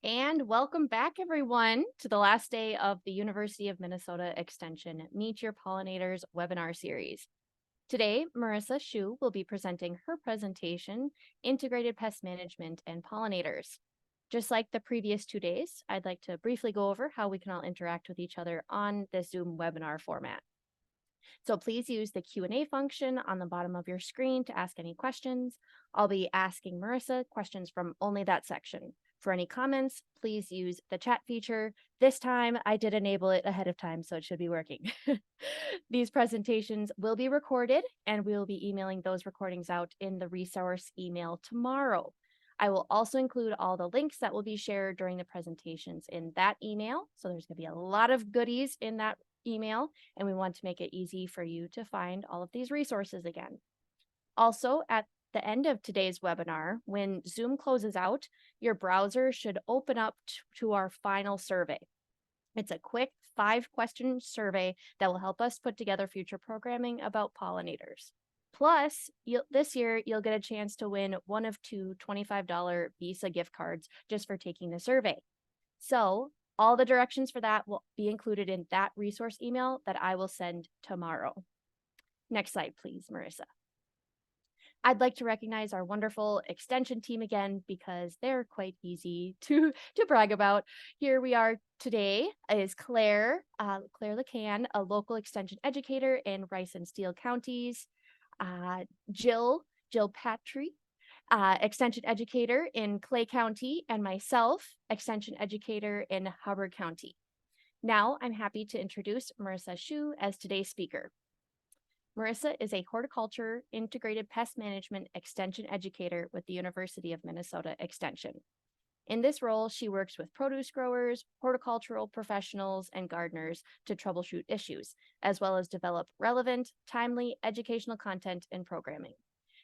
And welcome back, everyone, to the last day of the University of Minnesota Extension Meet Your Pollinators webinar series. Today, Marissa Shu will be presenting her presentation, Integrated Pest Management and Pollinators. Just like the previous 2 days, I'd like to briefly go over how we can all interact with each other on this Zoom webinar format. So please use the Q&A function on the bottom of your screen to ask any questions. I'll be asking Marissa questions from only that section. For any comments, please use the chat feature. This time, I did enable it ahead of time, so it should be working. These presentations will be recorded, and we will be emailing those recordings out in the resource email tomorrow. I will also include all the links that will be shared during the presentations in that email. So there's going to be a lot of goodies in that email, and we want to make it easy for you to find all of these resources again. Also, at the end of today's webinar, when Zoom closes out, your browser should open up to our final survey. It's a quick 5-question survey that will help us put together future programming about pollinators. Plus, this year, you'll get a chance to win one of 2 $25 Visa gift cards just for taking the survey. So all the directions for that will be included in that resource email that I will send tomorrow. Next slide, please, Marissa. I'd like to recognize our wonderful extension team again because they're quite easy to brag about. Here we are today is Claire LeCan, a local extension educator in Rice and Steele counties. Jill Patry, extension educator in Clay County, and myself, extension educator in Hubbard County. Now I'm happy to introduce Marissa Shu as today's speaker. Marissa is a horticulture integrated pest management extension educator with the University of Minnesota Extension. In this role, she works with produce growers, horticultural professionals, and gardeners to troubleshoot issues, as well as develop relevant, timely educational content and programming.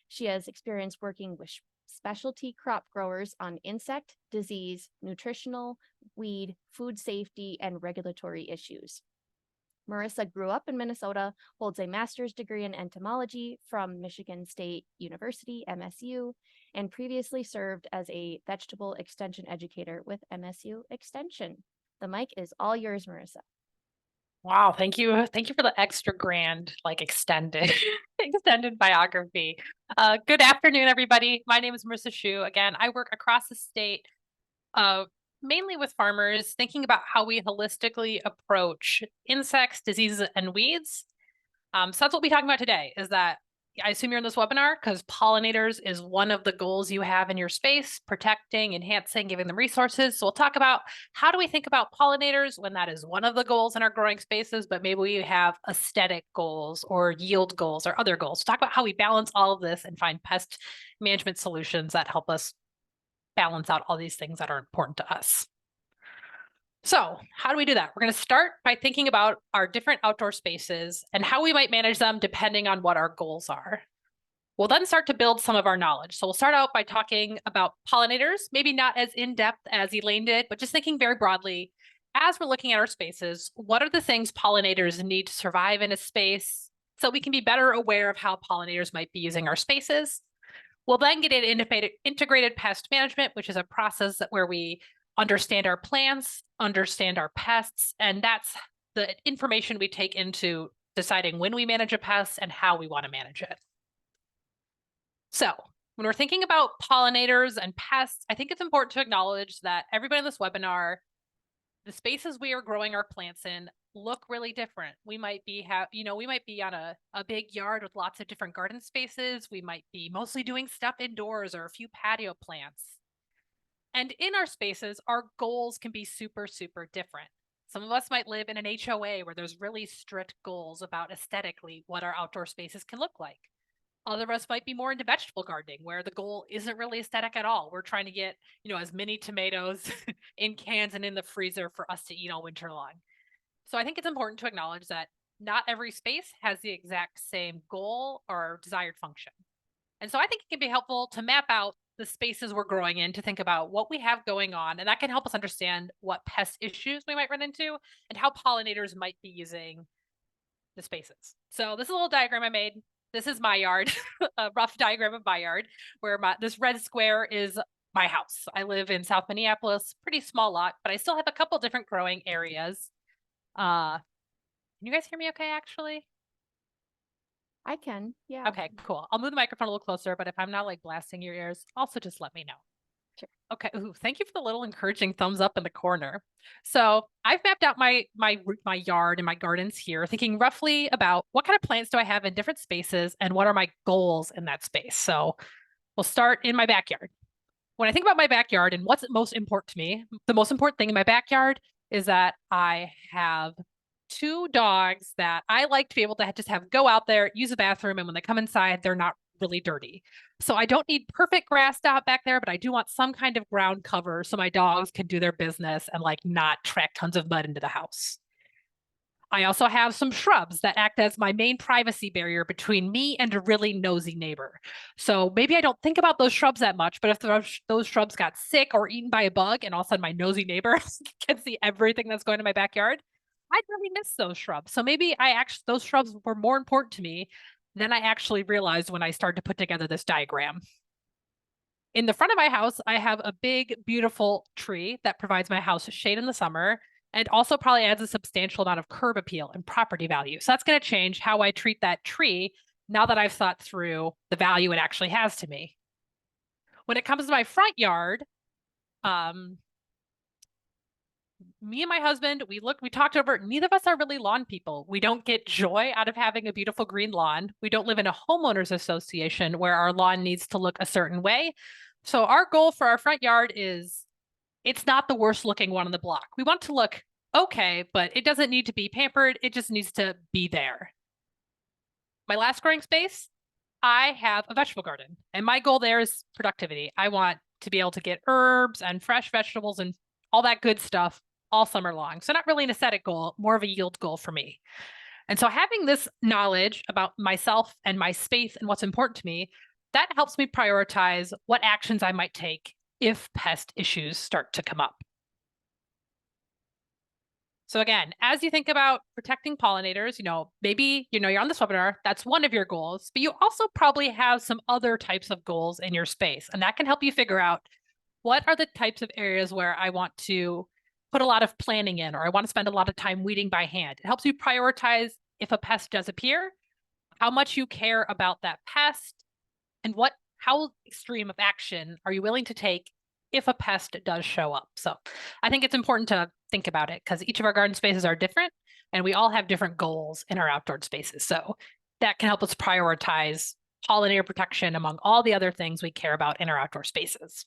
She has experience working with specialty crop growers on insect, disease, nutritional, weed, food safety, and regulatory issues. Marissa grew up in Minnesota, holds a master's degree in entomology from Michigan State University, MSU, and previously served as a vegetable extension educator with MSU Extension. The mic is all yours, Marissa. Wow, thank you. Thank you for the extra grand, extended extended biography. Good afternoon, everybody. My name is Marissa Shu. Again, I work across the state, mainly with farmers, thinking about how we holistically approach insects, diseases, and weeds. So that's what we're talking about today, is that I assume you're in this webinar because pollinators is one of the goals you have in your space, protecting, enhancing, giving them resources. So we'll talk about how do we think about pollinators when that is one of the goals in our growing spaces, but maybe we have aesthetic goals or yield goals or other goals. Talk about how we balance all of this and find pest management solutions that help us balance out all these things that are important to us. So how do we do that? We're going to start by thinking about our different outdoor spaces and how we might manage them depending on what our goals are. We'll then start to build some of our knowledge. So we'll start out by talking about pollinators, maybe not as in-depth as Elaine did, but just thinking very broadly. As we're looking at our spaces, what are the things pollinators need to survive in a space so we can be better aware of how pollinators might be using our spaces? We'll then get into integrated pest management, which is a process where we understand our plants, understand our pests, and that's the information we take into deciding when we manage a pest and how we want to manage it. So when we're thinking about pollinators and pests, I think it's important to acknowledge that everybody in this webinar, the spaces we are growing our plants in look really different. We might be on a big yard with lots of different garden spaces. We might be mostly doing stuff indoors or a few patio plants. And in our spaces, our goals can be super, super different. Some of us might live in an HOA where there's really strict goals about aesthetically what our outdoor spaces can look like. Other of us might be more into vegetable gardening where the goal isn't really aesthetic at all. We're trying to get, as many tomatoes in cans and in the freezer for us to eat all winter long. So I think it's important to acknowledge that not every space has the exact same goal or desired function. And so I think it can be helpful to map out the spaces we're growing in to think about what we have going on. And that can help us understand what pest issues we might run into and how pollinators might be using the spaces. So this is a little diagram I made. This is my yard, a rough diagram of my yard, where this red square is my house. I live in South Minneapolis, pretty small lot, but I still have a couple different growing areas. Can you guys hear me okay, actually? I can, yeah. Okay, cool. I'll move the microphone a little closer, but if I'm not like blasting your ears, also just let me know. Sure. Okay. Ooh, thank you for the little encouraging thumbs up in the corner. So I've mapped out my yard and my gardens here, thinking roughly about what kind of plants do I have in different spaces and what are my goals in that space. So we'll start in my backyard. When I think about my backyard and what's most important to me, the most important thing in my backyard is that I have two dogs that I like to be able to just have go out there, use a bathroom, and when they come inside, they're not really dirty. So I don't need perfect grassed out back there, but I do want some kind of ground cover so my dogs can do their business and like not track tons of mud into the house. I also have some shrubs that act as my main privacy barrier between me and a really nosy neighbor. So maybe I don't think about those shrubs that much, but if those shrubs got sick or eaten by a bug and all of a sudden my nosy neighbor can see everything that's going in my backyard, I'd really miss those shrubs. So maybe those shrubs were more important to me than I actually realized when I started to put together this diagram. In the front of my house, I have a big, beautiful tree that provides my house shade in the summer and also probably adds a substantial amount of curb appeal and property value. So that's going to change how I treat that tree now that I've thought through the value it actually has to me. When it comes to my front yard, me and my husband, we talked over it. Neither of us are really lawn people. We don't get joy out of having a beautiful green lawn. We don't live in a homeowners association where our lawn needs to look a certain way. So our goal for our front yard is it's not the worst looking one on the block. We want to look okay, but it doesn't need to be pampered. It just needs to be there. My last growing space, I have a vegetable garden, and my goal there is productivity. I want to be able to get herbs and fresh vegetables and all that good stuff all summer long. So not really an aesthetic goal, more of a yield goal for me. And so having this knowledge about myself and my space and what's important to me, that helps me prioritize what actions I might take if pest issues start to come up. So again, as you think about protecting pollinators, maybe, you're on this webinar, that's one of your goals, but you also probably have some other types of goals in your space. And that can help you figure out what are the types of areas where I want to put a lot of planning in, or I want to spend a lot of time weeding by hand. It helps you prioritize if a pest does appear, how much you care about that pest, and how extreme of action are you willing to take if a pest does show up. So I think it's important to think about it because each of our garden spaces are different and we all have different goals in our outdoor spaces. So that can help us prioritize pollinator protection among all the other things we care about in our outdoor spaces.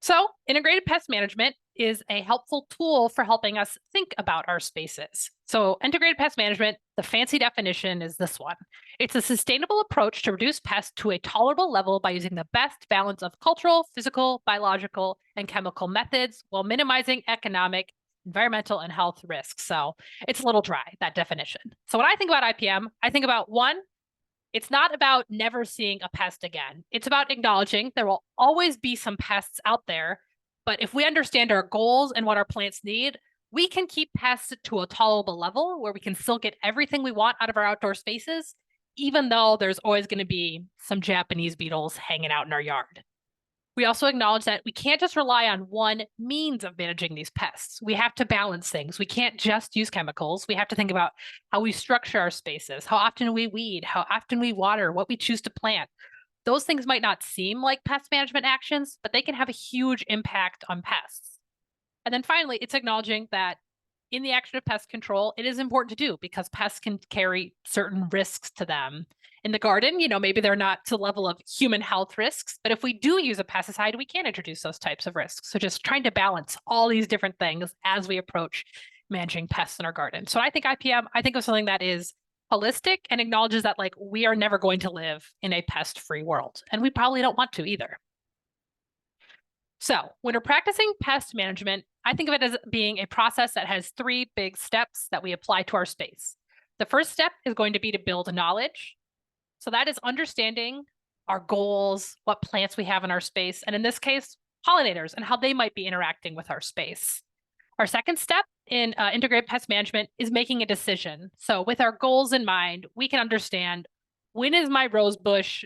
So integrated pest management is a helpful tool for helping us think about our spaces. So integrated pest management, the fancy definition is this one. It's a sustainable approach to reduce pests to a tolerable level by using the best balance of cultural, physical, biological, and chemical methods while minimizing economic, environmental, and health risks. So it's a little dry, that definition. So when I think about IPM, I think about one, it's not about never seeing a pest again. It's about acknowledging there will always be some pests out there. But if we understand our goals and what our plants need, we can keep pests to a tolerable level where we can still get everything we want out of our outdoor spaces, even though there's always going to be some Japanese beetles hanging out in our yard. We also acknowledge that we can't just rely on one means of managing these pests. We have to balance things. We can't just use chemicals. We have to think about how we structure our spaces, how often we weed, how often we water, what we choose to plant. Those things might not seem like pest management actions, but they can have a huge impact on pests. And then finally, it's acknowledging that in the action of pest control, it is important to do because pests can carry certain risks to them. In the garden, maybe they're not to the level of human health risks, but if we do use a pesticide, we can introduce those types of risks. So just trying to balance all these different things as we approach managing pests in our garden. So I think IPM, I think of something that is holistic and acknowledges that like we are never going to live in a pest-free world, and we probably don't want to either. So when we're practicing pest management, I think of it as being a process that has three big steps that we apply to our space. The first step is going to be to build knowledge. So that is understanding our goals, what plants we have in our space, and in this case, pollinators and how they might be interacting with our space. Our second step in integrated pest management is making a decision. So with our goals in mind, we can understand when is my rose bush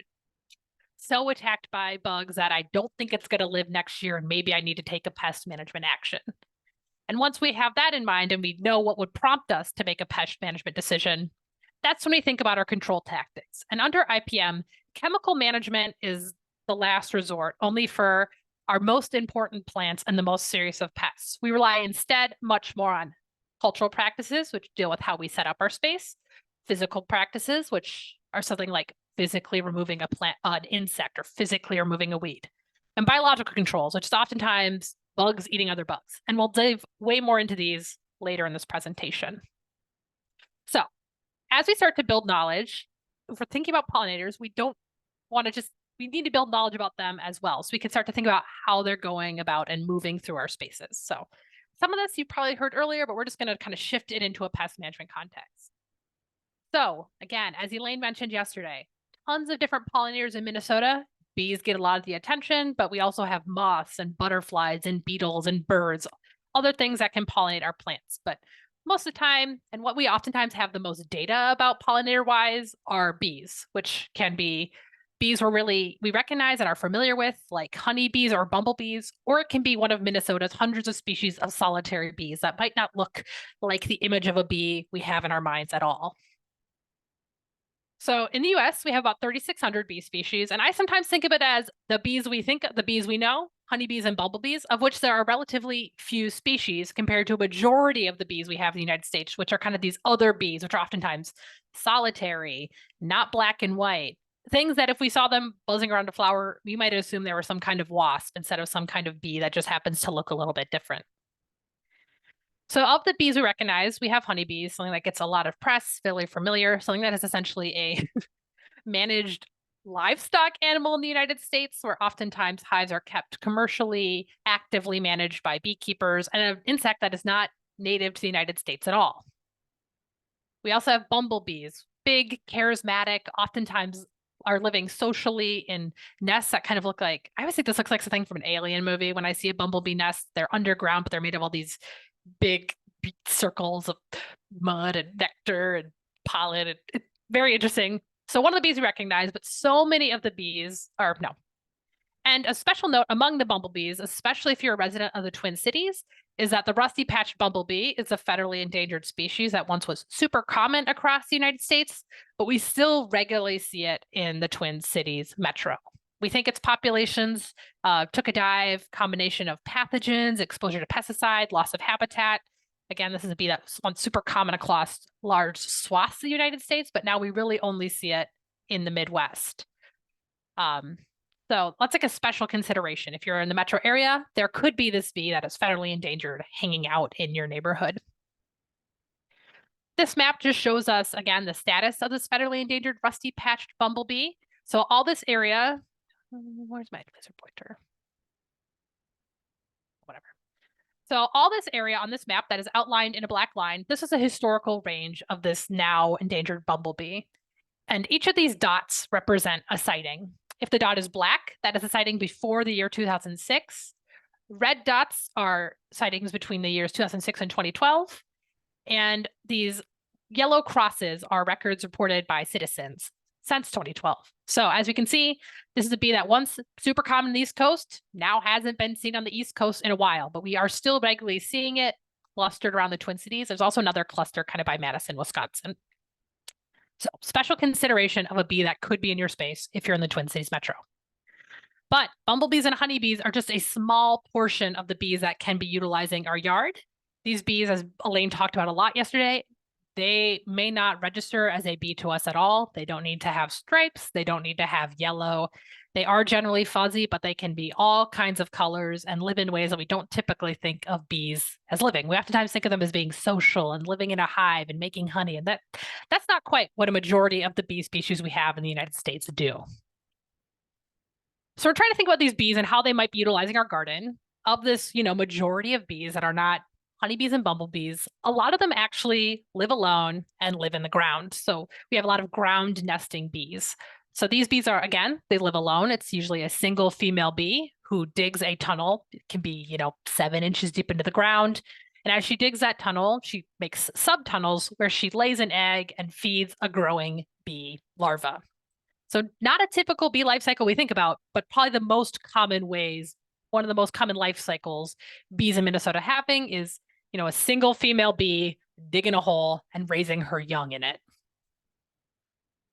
so attacked by bugs that I don't think it's going to live next year, and maybe I need to take a pest management action. And once we have that in mind and we know what would prompt us to make a pest management decision, that's when we think about our control tactics. And under IPM, chemical management is the last resort, only for our most important plants and the most serious of pests. We rely instead much more on cultural practices, which deal with how we set up our space, physical practices, which are something like physically removing a plant, an insect, or physically removing a weed, and biological controls, which is oftentimes bugs eating other bugs. And we'll dive way more into these later in this presentation. So as we start to build knowledge, if we're thinking about pollinators, we don't want to just, we need to build knowledge about them as well. So we can start to think about how they're going about and moving through our spaces. So some of this you probably heard earlier, but we're just going to kind of shift it into a pest management context. So again, as Elaine mentioned yesterday, tons of different pollinators in Minnesota. Bees get a lot of the attention, but we also have moths and butterflies and beetles and birds, other things that can pollinate our plants. But most of the time, and what we oftentimes have the most data about pollinator-wise are bees, which can be bees we recognize and are familiar with, like honeybees or bumblebees, or it can be one of Minnesota's hundreds of species of solitary bees that might not look like the image of a bee we have in our minds at all. So in the US, we have about 3,600 bee species, and I sometimes think of it as the bees we know, honeybees and bumblebees, of which there are relatively few species compared to a majority of the bees we have in the United States, which are kind of these other bees, which are oftentimes solitary, not black and white, things that if we saw them buzzing around a flower, we might assume they were some kind of wasp instead of some kind of bee that just happens to look a little bit different. So of the bees we recognize, we have honeybees, something that gets a lot of press, fairly familiar, something that is essentially a managed livestock animal in the United States, where oftentimes hives are kept commercially, actively managed by beekeepers, and an insect that is not native to the United States at all. We also have bumblebees, big, charismatic, oftentimes are living socially in nests that kind of look like, I always think this looks like something from an alien movie. When I see a bumblebee nest, they're underground, but they're made of all these big circles of mud and nectar and pollen. It's very interesting. So one of the bees we recognize, but so many of the bees are no. And a special note among the bumblebees, especially if you're a resident of the Twin Cities, is that the rusty-patched bumblebee is a federally endangered species that once was super common across the United States, but we still regularly see it in the Twin Cities metro. We think its populations took a dive, combination of pathogens, exposure to pesticide, loss of habitat. Again, this is a bee that's once super common across large swaths of the United States, but now we really only see it in the Midwest. So that's like a special consideration. If you're in the metro area, there could be this bee that is federally endangered hanging out in your neighborhood. This map just shows us, again, the status of this federally endangered rusty-patched bumblebee. So all this area, where's my laser pointer? Whatever. So all this area on this map that is outlined in a black line, this is a historical range of this now endangered bumblebee. And each of these dots represent a sighting. If the dot is black, that is a sighting before the year 2006. Red dots are sightings between the years 2006 and 2012. And these yellow crosses are records reported by citizens since 2012. So as we can see, this is a bee that once super common on the East Coast, now hasn't been seen on the East Coast in a while, but we are still regularly seeing it clustered around the Twin Cities. There's also another cluster kind of by Madison, Wisconsin. So special consideration of a bee that could be in your space if you're in the Twin Cities metro. But bumblebees and honeybees are just a small portion of the bees that can be utilizing our yard. These bees, as Elaine talked about a lot yesterday, they may not register as a bee to us at all. They don't need to have stripes. They don't need to have yellow. They are generally fuzzy, but they can be all kinds of colors and live in ways that we don't typically think of bees as living. We oftentimes think of them as being social and living in a hive and making honey. And that's not quite what a majority of the bee species we have in the United States do. So we're trying to think about these bees and how they might be utilizing our garden. Of this, majority of bees that are not honeybees and bumblebees, a lot of them actually live alone and live in the ground. So we have a lot of ground nesting bees. So these bees are, again, they live alone. It's usually a single female bee who digs a tunnel. It can be, 7 inches deep into the ground. And as she digs that tunnel, she makes subtunnels where she lays an egg and feeds a growing bee larva. So not a typical bee life cycle we think about, but probably the most common ways, one of the most common life cycles bees in Minnesota having is, a single female bee digging a hole and raising her young in it.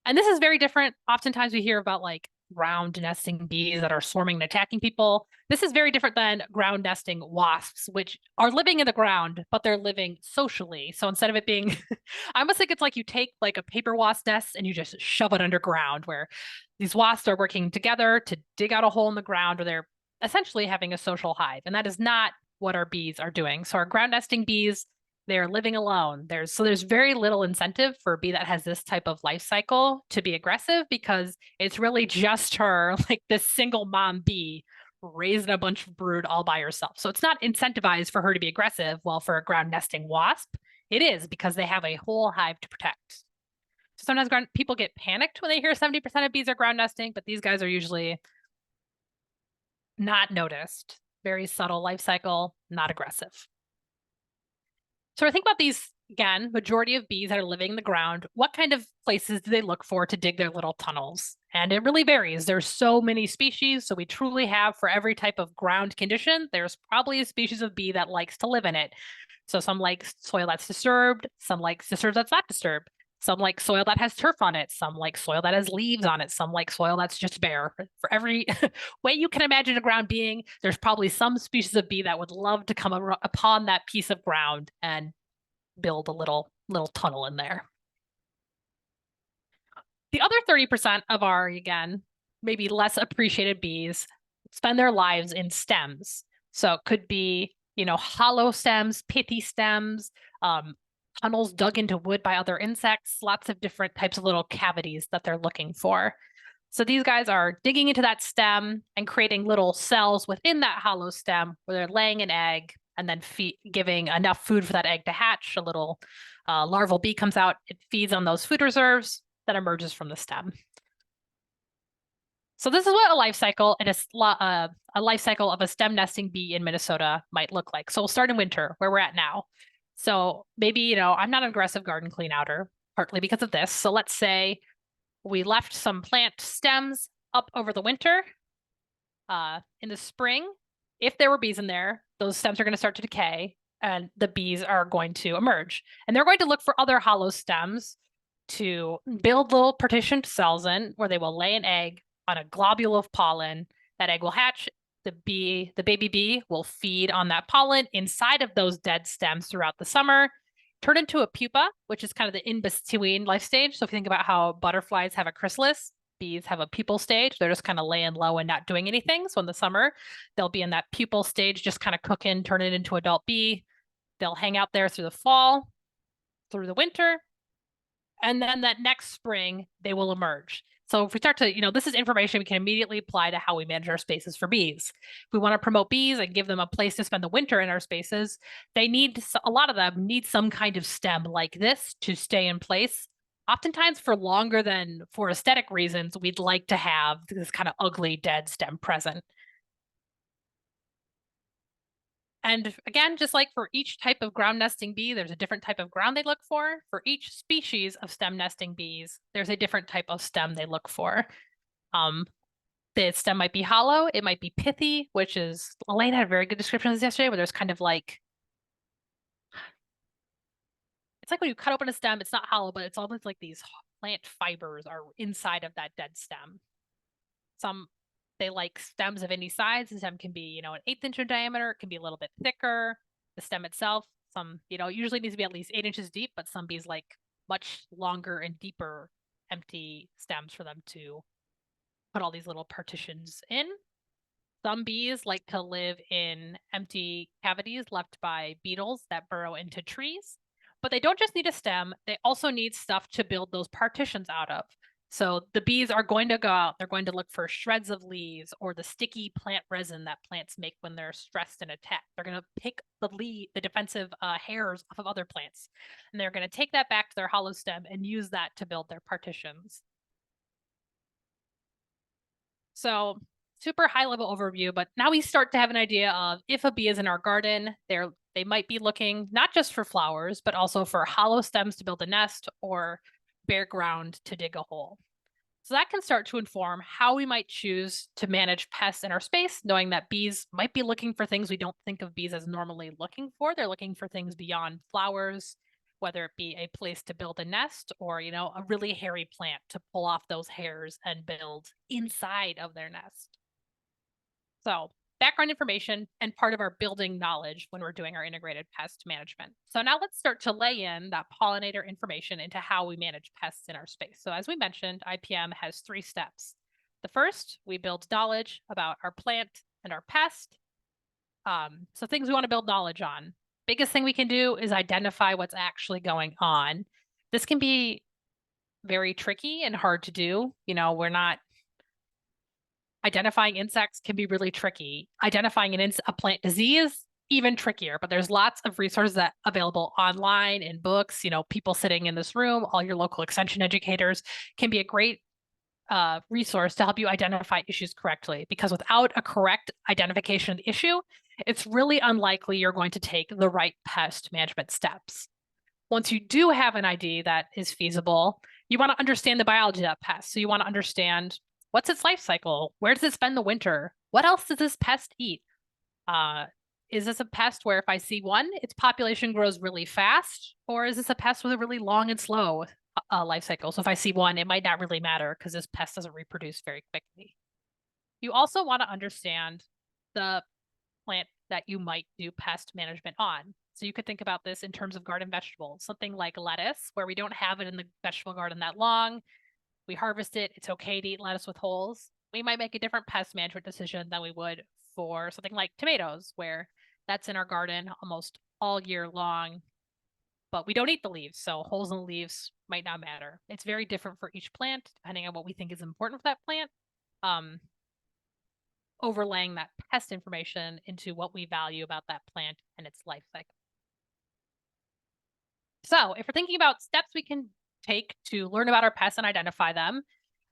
And this is very different. Oftentimes we hear about like ground nesting bees that are swarming and attacking people. This is very different than ground nesting wasps, which are living in the ground, but they're living socially. So instead of it being, I almost think it's like you take like a paper wasp nest and you just shove it underground, where these wasps are working together to dig out a hole in the ground, where they're essentially having a social hive. And that is not what our bees are doing. So our ground nesting bees, they're living alone. There's very little incentive for a bee that has this type of life cycle to be aggressive, because it's really just her, like this single mom bee raising a bunch of brood all by herself. So it's not incentivized for her to be aggressive. Well, for a ground nesting wasp, it is, because they have a whole hive to protect. So sometimes people get panicked when they hear 70% of bees are ground nesting, but these guys are usually not noticed. Very subtle life cycle, not aggressive. So I think about these again, majority of bees that are living in the ground, what kind of places do they look for to dig their little tunnels? And it really varies. There's so many species. So we truly have, for every type of ground condition, there's probably a species of bee that likes to live in it. So some like soil that's disturbed, some like disturbed that's not disturbed. Some like soil that has turf on it, some like soil that has leaves on it, some like soil that's just bare. For every way you can imagine a ground being, there's probably some species of bee that would love to come upon that piece of ground and build a little tunnel in there. The other 30% of our, again, maybe less appreciated bees spend their lives in stems. So it could be, hollow stems, pithy stems, tunnels dug into wood by other insects, lots of different types of little cavities that they're looking for. So these guys are digging into that stem and creating little cells within that hollow stem where they're laying an egg and then giving enough food for that egg to hatch. A little larval bee comes out, it feeds on those food reserves, that emerges from the stem. So this is what a life cycle and a life cycle of a stem nesting bee in Minnesota might look like. So we'll start in winter, where we're at now. So maybe, I'm not an aggressive garden clean outer, partly because of this. So let's say we left some plant stems up over the winter. In the spring, if there were bees in there, those stems are going to start to decay and the bees are going to emerge. And they're going to look for other hollow stems to build little partitioned cells in, where they will lay an egg on a globule of pollen. That egg will hatch. The baby bee will feed on that pollen inside of those dead stems throughout the summer, turn into a pupa, which is kind of the in-between life stage. So if you think about how butterflies have a chrysalis, bees have a pupal stage. They're just kind of laying low and not doing anything. So in the summer, they'll be in that pupal stage, just kind of cooking, turn it into adult bee. They'll hang out there through the fall, through the winter, and then that next spring, they will emerge. So if we start to, this is information we can immediately apply to how we manage our spaces for bees. If we want to promote bees and give them a place to spend the winter in our spaces, a lot of them need some kind of stem like this to stay in place. Oftentimes for longer than for aesthetic reasons, we'd like to have this kind of ugly dead stem present. And again, just like for each type of ground nesting bee, there's a different type of ground they look for. For each species of stem nesting bees, there's a different type of stem they look for. The stem might be hollow, it might be pithy, which is, Elaine had a very good description of this yesterday, where there's kind of like, it's like when you cut open a stem, it's not hollow, but it's almost like these plant fibers are inside of that dead stem. They like stems of any size. The stem can be, an 1/8 inch in diameter. It can be a little bit thicker. The stem itself, usually needs to be at least 8 inches deep, but some bees like much longer and deeper empty stems for them to put all these little partitions in. Some bees like to live in empty cavities left by beetles that burrow into trees, but they don't just need a stem. They also need stuff to build those partitions out of. So the bees are going to go out, they're going to look for shreds of leaves or the sticky plant resin that plants make when they're stressed and attacked. They're going to pick the defensive hairs off of other plants, and they're going to take that back to their hollow stem and use that to build their partitions. So super high level overview, but now we start to have an idea of if a bee is in our garden, they might be looking not just for flowers, but also for hollow stems to build a nest or bare ground to dig a hole. So that can start to inform how we might choose to manage pests in our space, knowing that bees might be looking for things we don't think of bees as normally looking for. They're looking for things beyond flowers, whether it be a place to build a nest or, a really hairy plant to pull off those hairs and build inside of their nest. So, background information and part of our building knowledge when we're doing our integrated pest management. So, now let's start to lay in that pollinator information into how we manage pests in our space. So, as we mentioned, IPM has 3 steps. The first, we build knowledge about our plant and our pest. So, things we want to build knowledge on. Biggest thing we can do is identify what's actually going on. This can be very tricky and hard to do. We're not Identifying insects can be really tricky. Identifying a plant disease, even trickier, but there's lots of resources that available online in books. People sitting in this room, all your local extension educators can be a great resource to help you identify issues correctly. Because without a correct identification of the issue, it's really unlikely you're going to take the right pest management steps. Once you do have an ID that is feasible, you want to understand the biology of that pest. So you want to understand what's its life cycle? Where does it spend the winter? What else does this pest eat? Is this a pest where if I see one, its population grows really fast? Or is this a pest with a really long and slow life cycle? So if I see one, it might not really matter because this pest doesn't reproduce very quickly. You also want to understand the plant that you might do pest management on. So you could think about this in terms of garden vegetables, something like lettuce, where we don't have it in the vegetable garden that long. We harvest it. It's okay to eat lettuce with holes. We might make a different pest management decision than we would for something like tomatoes, where that's in our garden almost all year long, but we don't eat the leaves. So holes in the leaves might not matter. It's very different for each plant, depending on what we think is important for that plant. Overlaying that pest information into what we value about that plant and its life cycle. So if we're thinking about steps we can take to learn about our pests and identify them,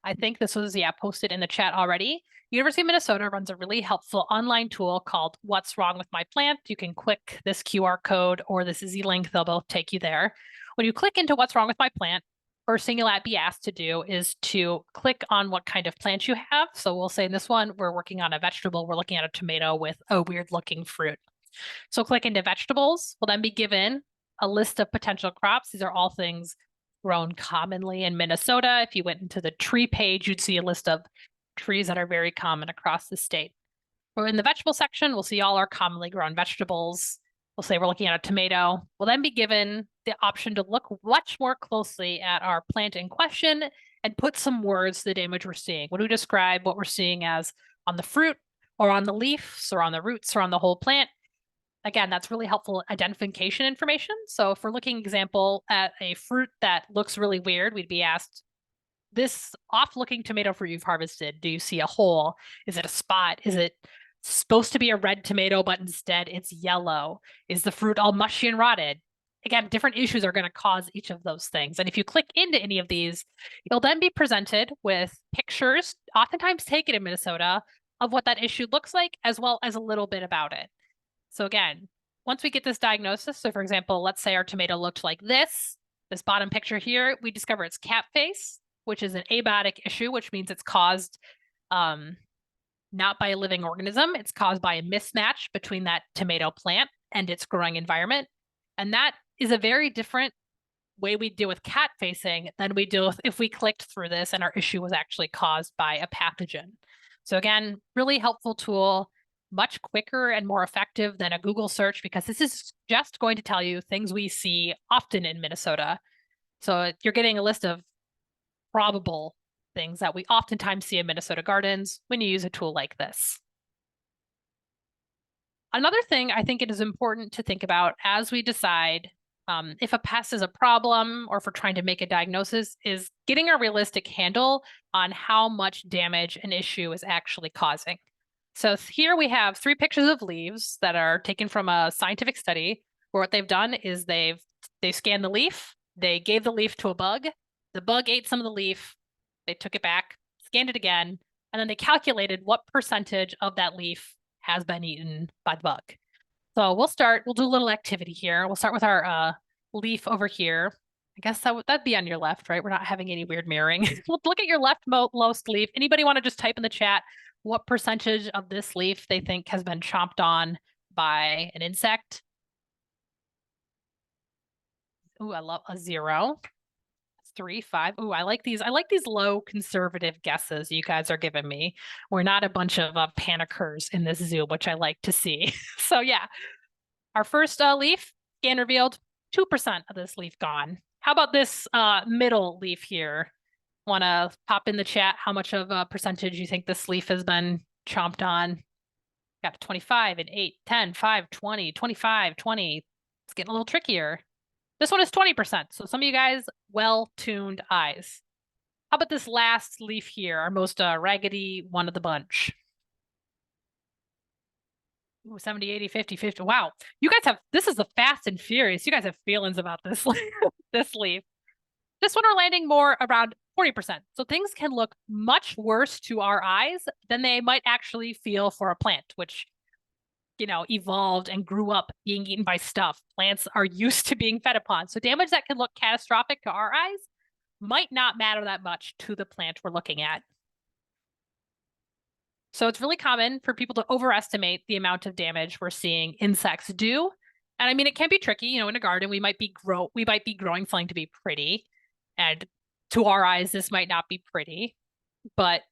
I think this was, posted in the chat already. University of Minnesota runs a really helpful online tool called What's Wrong with My Plant. You can click this QR code or this easy link. They'll both take you there. When you click into What's Wrong with My Plant, first thing you'll be asked to do is to click on what kind of plant you have. So we'll say in this one, we're working on a vegetable. We're looking at a tomato with a weird looking fruit. So click into vegetables. We'll then be given a list of potential crops. These are all things grown commonly in Minnesota. If you went into the tree page, you'd see a list of trees that are very common across the state. We're in the vegetable section. We'll see all our commonly grown vegetables. We'll say we're looking at a tomato. We'll then be given the option to look much more closely at our plant in question and put some words to the damage we're seeing. When we describe what we're seeing as on the fruit or on the leaves or on the roots or on the whole plant, again, that's really helpful identification information. So if we're looking, example, at a fruit that looks really weird, we'd be asked, this off-looking tomato fruit you've harvested, do you see a hole? Is it a spot? Is it supposed to be a red tomato, but instead it's yellow? Is the fruit all mushy and rotted? Again, different issues are going to cause each of those things. And if you click into any of these, you'll then be presented with pictures, oftentimes taken in Minnesota, of what that issue looks like, as well as a little bit about it. So again, once we get this diagnosis, so for example, let's say our tomato looked like this bottom picture here, we discover it's cap face, which is an abiotic issue, which means it's caused not by a living organism. It's caused by a mismatch between that tomato plant and its growing environment. And that is a very different way we deal with cat facing than we deal with if we clicked through this and our issue was actually caused by a pathogen. So again, really helpful tool, much quicker and more effective than a Google search, because this is just going to tell you things we see often in Minnesota. So you're getting a list of probable things that we oftentimes see in Minnesota gardens when you use a tool like this. Another thing I think it is important to think about as we decide if a pest is a problem or if we're trying to make a diagnosis is getting a realistic handle on how much damage an issue is actually causing. So here we have 3 pictures of leaves that are taken from a scientific study where what they've done is they scanned the leaf, they gave the leaf to a bug, the bug ate some of the leaf, they took it back, scanned it again, and then they calculated what percentage of that leaf has been eaten by the bug. So we'll do a little activity here. We'll start with our leaf over here. I guess that'd be on your left, right? We're not having any weird mirroring. Look at your leftmost leaf. Anybody want to just type in the chat what percentage of this leaf they think has been chomped on by an insect? Ooh, I love a 0. 3, 5. Ooh, I like these. I like these low conservative guesses you guys are giving me. We're not a bunch of panickers in this zoo, which I like to see. So yeah, our first leaf scan revealed 2% of this leaf gone. How about this middle leaf here? Want to pop in the chat how much of a percentage you think this leaf has been chomped on? Got 25 and 8, 10, 5, 20, 25, 20. It's getting a little trickier. This one is 20%. So some of you guys, well-tuned eyes. How about this last leaf here, our most raggedy one of the bunch? Ooh, 70, 80, 50, 50. Wow. You guys have, this is the fast and furious. You guys have feelings about this, this leaf. This one are landing more around 40%. So things can look much worse to our eyes than they might actually feel for a plant, which, you know, evolved and grew up being eaten by stuff. Plants are used to being fed upon. So damage that can look catastrophic to our eyes might not matter that much to the plant we're looking at. So it's really common for people to overestimate the amount of damage we're seeing insects do. And I mean, it can be tricky. You know, in a garden, we might be growing something to be pretty, and to our eyes, this might not be pretty. But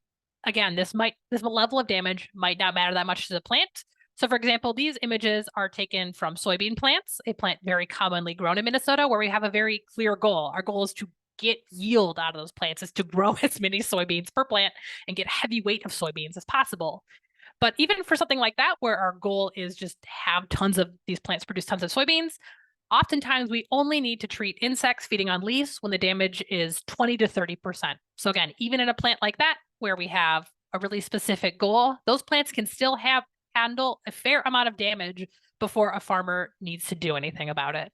again, this level of damage might not matter that much to the plant. So, for example, these images are taken from soybean plants, a plant very commonly grown in Minnesota, where we have a very clear goal. Our goal is to get yield out of those plants, is to grow as many soybeans per plant and get heavy weight of soybeans as possible. But even for something like that, where our goal is just to have tons of these plants produce tons of soybeans, oftentimes we only need to treat insects feeding on leaves when the damage is 20 to 30%. So again, even in a plant like that, where we have a really specific goal, those plants can still handle a fair amount of damage before a farmer needs to do anything about it.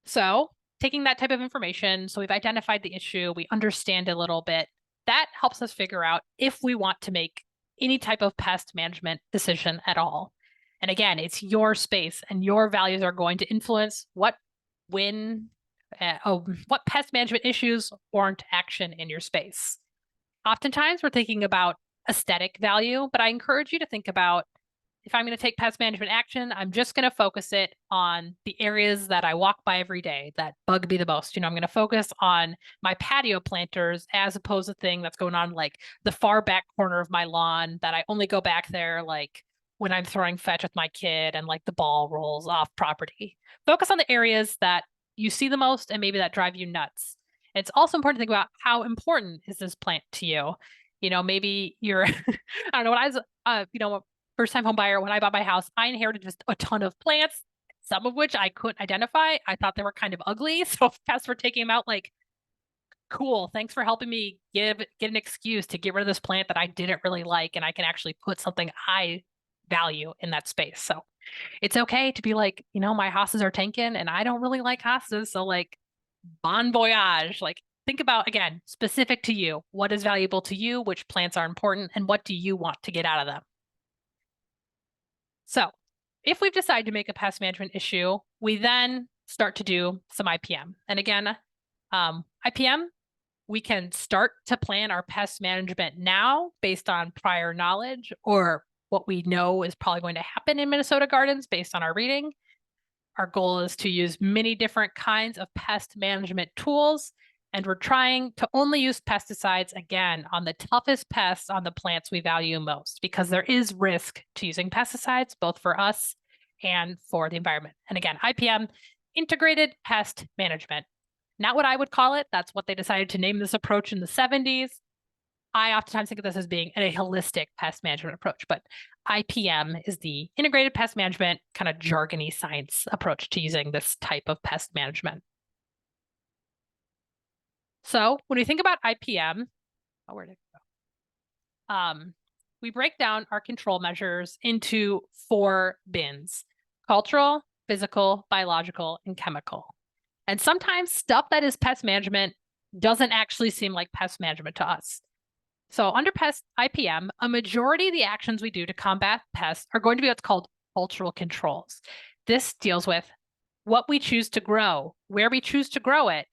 So taking that type of information, so we've identified the issue, we understand a little bit, that helps us figure out if we want to make any type of pest management decision at all. And again, it's your space and your values are going to influence what pest management issues warrant action in your space. Oftentimes we're thinking about aesthetic value, but I encourage you to think about, if I'm going to take pest management action, I'm just going to focus it on the areas that I walk by every day that bug me the most. You know, I'm going to focus on my patio planters as opposed to thing that's going on like the far back corner of my lawn that I only go back there like when I'm throwing fetch with my kid and like the ball rolls off property. Focus on the areas that you see the most and maybe that drive you nuts. It's also important to think about how important is this plant to you. You know, maybe you're, I don't know, when I was, first time home buyer, when I bought my house, I inherited just a ton of plants, some of which I couldn't identify. I thought they were kind of ugly. So if pests were taking them out, like, cool, thanks for helping me get an excuse to get rid of this plant that I didn't really like, and I can actually put something I value in that space. So it's okay to be like, you know, my hostas are tanking and I don't really like hostas. So like, bon voyage, like think about, again, specific to you, what is valuable to you, which plants are important, and what do you want to get out of them? So if we've decided to make a pest management issue, we then start to do some IPM. And again, IPM, we can start to plan our pest management now based on prior knowledge or what we know is probably going to happen in Minnesota gardens based on our reading. Our goal is to use many different kinds of pest management tools, and we're trying to only use pesticides, again, on the toughest pests on the plants we value most, because there is risk to using pesticides, both for us and for the environment. And again, IPM, Integrated Pest Management. Not what I would call it. That's what they decided to name this approach in the 70s. I oftentimes think of this as being a holistic pest management approach, but IPM is the integrated pest management kind of jargony science approach to using this type of pest management. So when we think about IPM, where did it go? We break down our control measures into 4 bins: cultural, physical, biological, and chemical. And sometimes stuff that is pest management doesn't actually seem like pest management to us. So under pest IPM, a majority of the actions we do to combat pests are going to be what's called cultural controls. This deals with what we choose to grow, where we choose to grow it,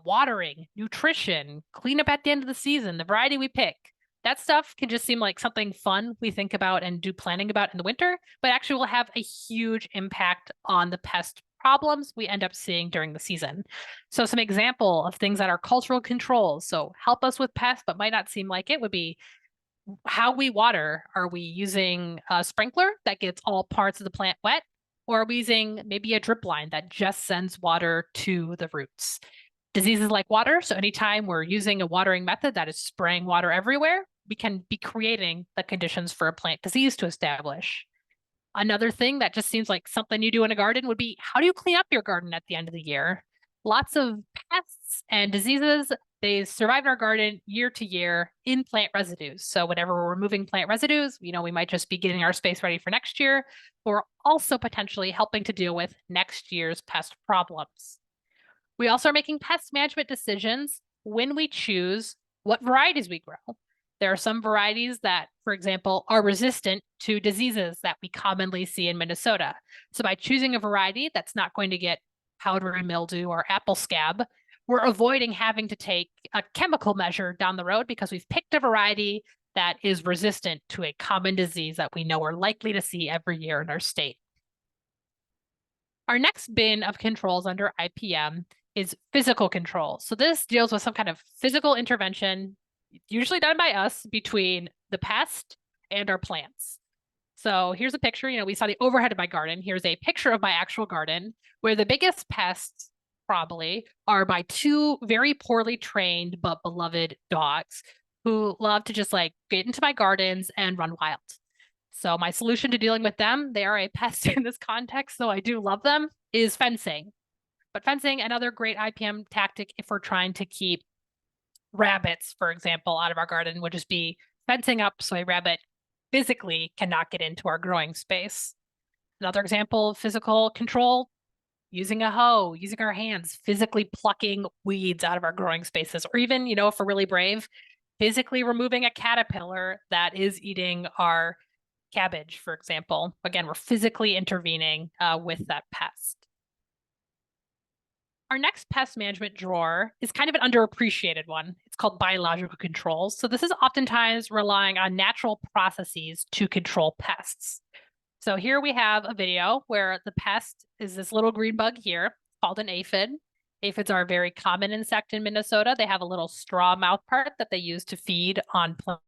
watering, nutrition, cleanup at the end of the season, the variety we pick. That stuff can just seem like something fun we think about and do planning about in the winter, but actually will have a huge impact on the pest problems we end up seeing during the season. So some example of things that are cultural controls, so help us with pests but might not seem like it, would be how we water. Are we using a sprinkler that gets all parts of the plant wet? Or are we using maybe a drip line that just sends water to the roots? Diseases like water, so anytime we're using a watering method that is spraying water everywhere, we can be creating the conditions for a plant disease to establish. Another thing that just seems like something you do in a garden would be, how do you clean up your garden at the end of the year? Lots of pests and diseases, they survive in our garden year to year in plant residues. So whenever we're removing plant residues, we might just be getting our space ready for next year, or also potentially helping to deal with next year's pest problems. We also are making pest management decisions when we choose what varieties we grow. There are some varieties that, for example, are resistant to diseases that we commonly see in Minnesota. So by choosing a variety that's not going to get powdery mildew or apple scab, we're avoiding having to take a chemical measure down the road because we've picked a variety that is resistant to a common disease that we know we're likely to see every year in our state. Our next bin of controls under IPM is physical control. So this deals with some kind of physical intervention, usually done by us, between the pest and our plants. So here's a picture. We saw the overhead of my garden. Here's a picture of my actual garden, where the biggest pests probably are my two very poorly trained but beloved dogs who love to just get into my gardens and run wild. So my solution to dealing with them, they are a pest in this context, so I do love them, is fencing. But fencing, another great IPM tactic if we're trying to keep rabbits, for example, out of our garden, would just be fencing up so a rabbit physically cannot get into our growing space. Another example of physical control, using a hoe, using our hands, physically plucking weeds out of our growing spaces, or even, if we're really brave, physically removing a caterpillar that is eating our cabbage, for example. Again, we're physically intervening with that pest. Our next pest management drawer is kind of an underappreciated one. It's called biological controls. So this is oftentimes relying on natural processes to control pests. So here we have a video where the pest is this little green bug here called an aphid. Aphids are a very common insect in Minnesota. They have a little straw mouth part that they use to feed on plant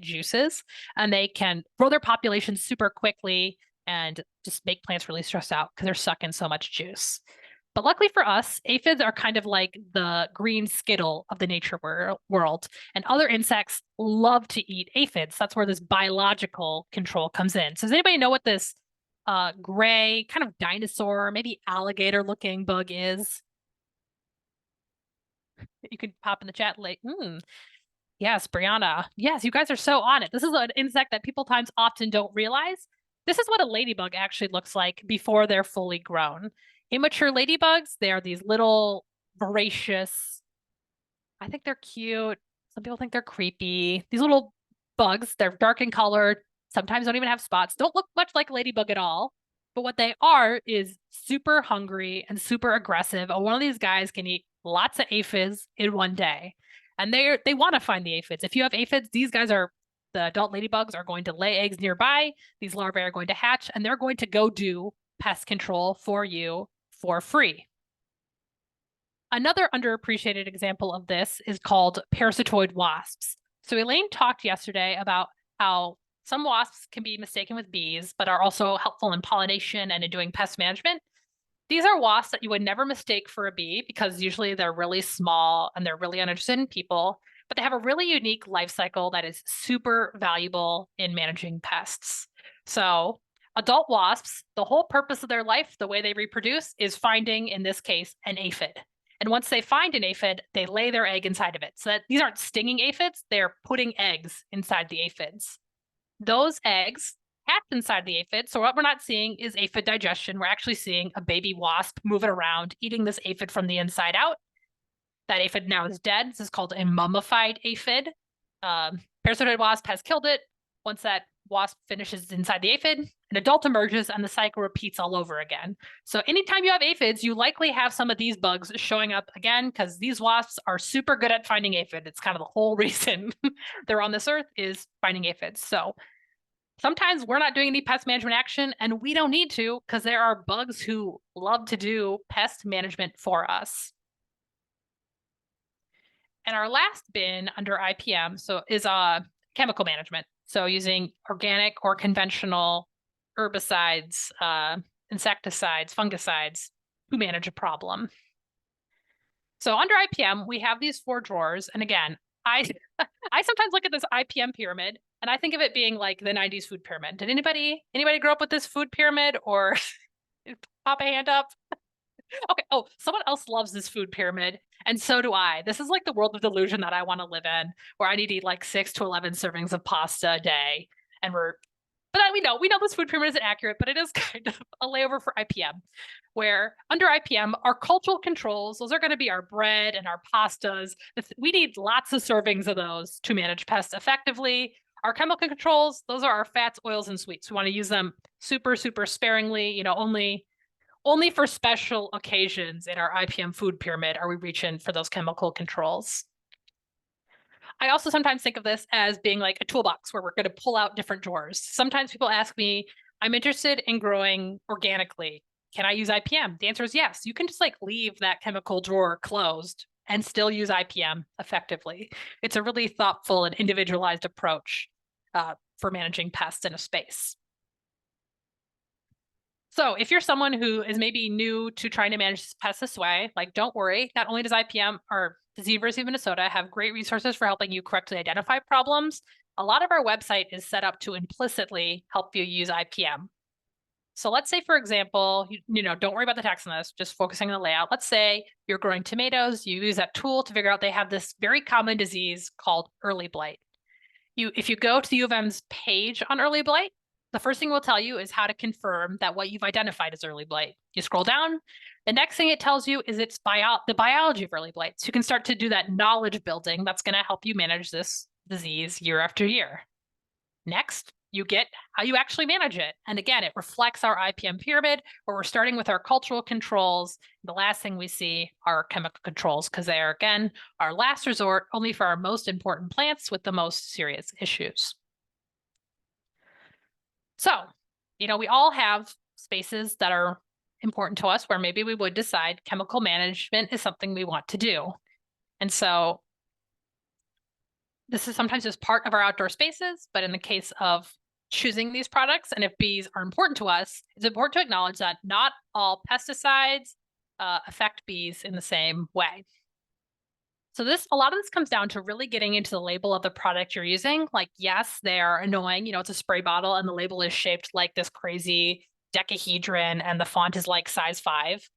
juices, and they can grow their population super quickly and just make plants really stressed out because they're sucking so much juice. But luckily for us, aphids are kind of like the green skittle of the nature world, and other insects love to eat aphids. That's where this biological control comes in. So does anybody know what this gray kind of dinosaur, maybe alligator looking bug is? You could pop in the chat like, yes, Brianna. Yes, you guys are so on it. This is an insect that people times often don't realize. This is what a ladybug actually looks like before they're fully grown. Immature ladybugs, they are these little voracious, I think they're cute. Some people think they're creepy. These little bugs, they're dark in color, sometimes don't even have spots, don't look much like a ladybug at all. But what they are is super hungry and super aggressive. And one of these guys can eat lots of aphids in one day. And they want to find the aphids. If you have aphids, the adult ladybugs are going to lay eggs nearby. These larvae are going to hatch, and they're going to go do pest control for you for free. Another underappreciated example of this is called parasitoid wasps. So Elaine talked yesterday about how some wasps can be mistaken with bees, but are also helpful in pollination and in doing pest management. These are wasps that you would never mistake for a bee because usually they're really small and they're really uninterested in people, but they have a really unique life cycle that is super valuable in managing pests. So adult wasps, the whole purpose of their life, the way they reproduce, is finding, in this case, an aphid. And once they find an aphid, they lay their egg inside of it. So that these aren't stinging aphids, they're putting eggs inside the aphids. Those eggs hatch inside the aphid. So what we're not seeing is aphid digestion. We're actually seeing a baby wasp moving around, eating this aphid from the inside out. That aphid now is dead. This is called a mummified aphid. Parasitoid wasp has killed it. Once that wasp finishes inside the aphid, an adult emerges, and the cycle repeats all over again. So anytime you have aphids, you likely have some of these bugs showing up again because these wasps are super good at finding aphid. It's kind of the whole reason they're on this earth is finding aphids. So sometimes we're not doing any pest management action, and we don't need to because there are bugs who love to do pest management for us. And our last bin under IPM is chemical management. So using organic or conventional herbicides, insecticides, fungicides to manage a problem. So under IPM, we have these 4 drawers. And again, I I sometimes look at this IPM pyramid and I think of it being like the 90s food pyramid. Did anybody grow up with this food pyramid or pop a hand up? Okay. Oh, someone else loves this food pyramid, and so do I. This is like the world of delusion that I want to live in, where I need to eat like 6 to 11 servings of pasta a day, and we know this food pyramid isn't accurate, but it is kind of a layover for IPM, where under IPM, our cultural controls, those are going to be our bread and our pastas. We need lots of servings of those to manage pests effectively. Our chemical controls, those are our fats, oils, and sweets. We want to use them super, super sparingly, only for special occasions in our IPM food pyramid are we reaching for those chemical controls. I also sometimes think of this as being like a toolbox where we're going to pull out different drawers. Sometimes people ask me, I'm interested in growing organically. Can I use IPM? The answer is yes. You can just like leave that chemical drawer closed and still use IPM effectively. It's a really thoughtful and individualized approach for managing pests in a space. So if you're someone who is maybe new to trying to manage pests this way, like don't worry, not only does IPM or the University of Minnesota have great resources for helping you correctly identify problems, a lot of our website is set up to implicitly help you use IPM. So let's say, for example, don't worry about the text on this, just focusing on the layout. Let's say you're growing tomatoes, you use that tool to figure out they have this very common disease called early blight. If you go to the U of M's page on early blight, the first thing we'll tell you is how to confirm that what you've identified as early blight. You scroll down, the next thing it tells you is the biology of early blight. So you can start to do that knowledge building that's going to help you manage this disease year after year. Next, you get how you actually manage it. And again, it reflects our IPM pyramid where we're starting with our cultural controls. The last thing we see are chemical controls because they are, again, our last resort only for our most important plants with the most serious issues. So, we all have spaces that are important to us where maybe we would decide chemical management is something we want to do. And so this is sometimes just part of our outdoor spaces, but in the case of choosing these products, and if bees are important to us, it's important to acknowledge that not all pesticides affect bees in the same way. So a lot of this comes down to really getting into the label of the product you're using. Like, yes, they are annoying. It's a spray bottle and the label is shaped like this crazy decahedron and the font is like size 5.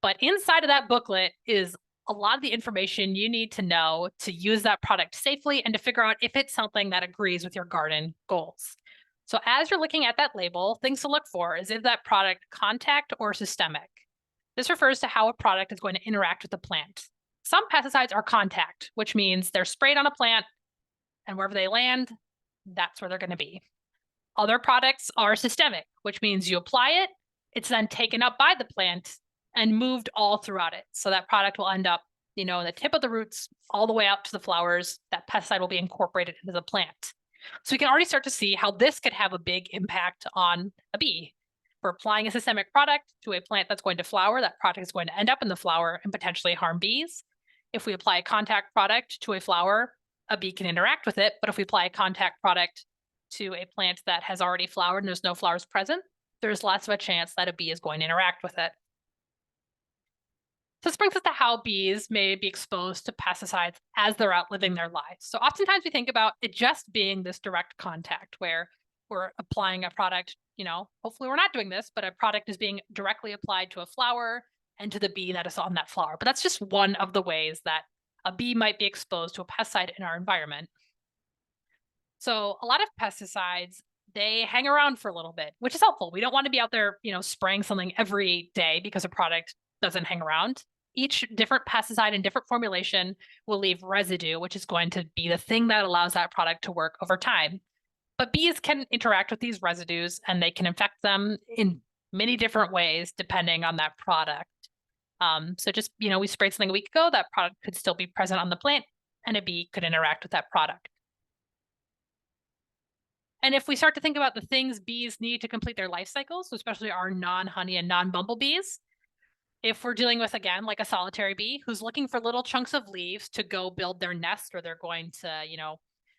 But inside of that booklet is a lot of the information you need to know to use that product safely and to figure out if it's something that agrees with your garden goals. So as you're looking at that label, things to look for is that product contact or systemic? This refers to how a product is going to interact with the plant. Some pesticides are contact, which means they're sprayed on a plant and wherever they land, that's where they're going to be. Other products are systemic, which means you apply it, it's then taken up by the plant and moved all throughout it. So that product will end up, in the tip of the roots all the way out to the flowers. That pesticide will be incorporated into the plant. So we can already start to see how this could have a big impact on a bee. We're applying a systemic product to a plant that's going to flower. That product is going to end up in the flower and potentially harm bees. If we apply a contact product to a flower, a bee can interact with it. But if we apply a contact product to a plant that has already flowered and there's no flowers present, there's less of a chance that a bee is going to interact with it. So this brings us to how bees may be exposed to pesticides as they're out living their lives. So oftentimes we think about it just being this direct contact where we're applying a product, hopefully we're not doing this, but a product is being directly applied to a flower and to the bee that is on that flower. But that's just one of the ways that a bee might be exposed to a pesticide in our environment. So a lot of pesticides, they hang around for a little bit, which is helpful. We don't want to be out there, spraying something every day because a product doesn't hang around. Each different pesticide and different formulation will leave residue, which is going to be the thing that allows that product to work over time. But bees can interact with these residues and they can infect them in many different ways depending on that product. So just, we sprayed something a week ago, that product could still be present on the plant and a bee could interact with that product. And if we start to think about the things bees need to complete their life cycles, so especially our non-honey and non-bumblebees, if we're dealing with, again, like a solitary bee who's looking for little chunks of leaves to go build their nest, or they're going to,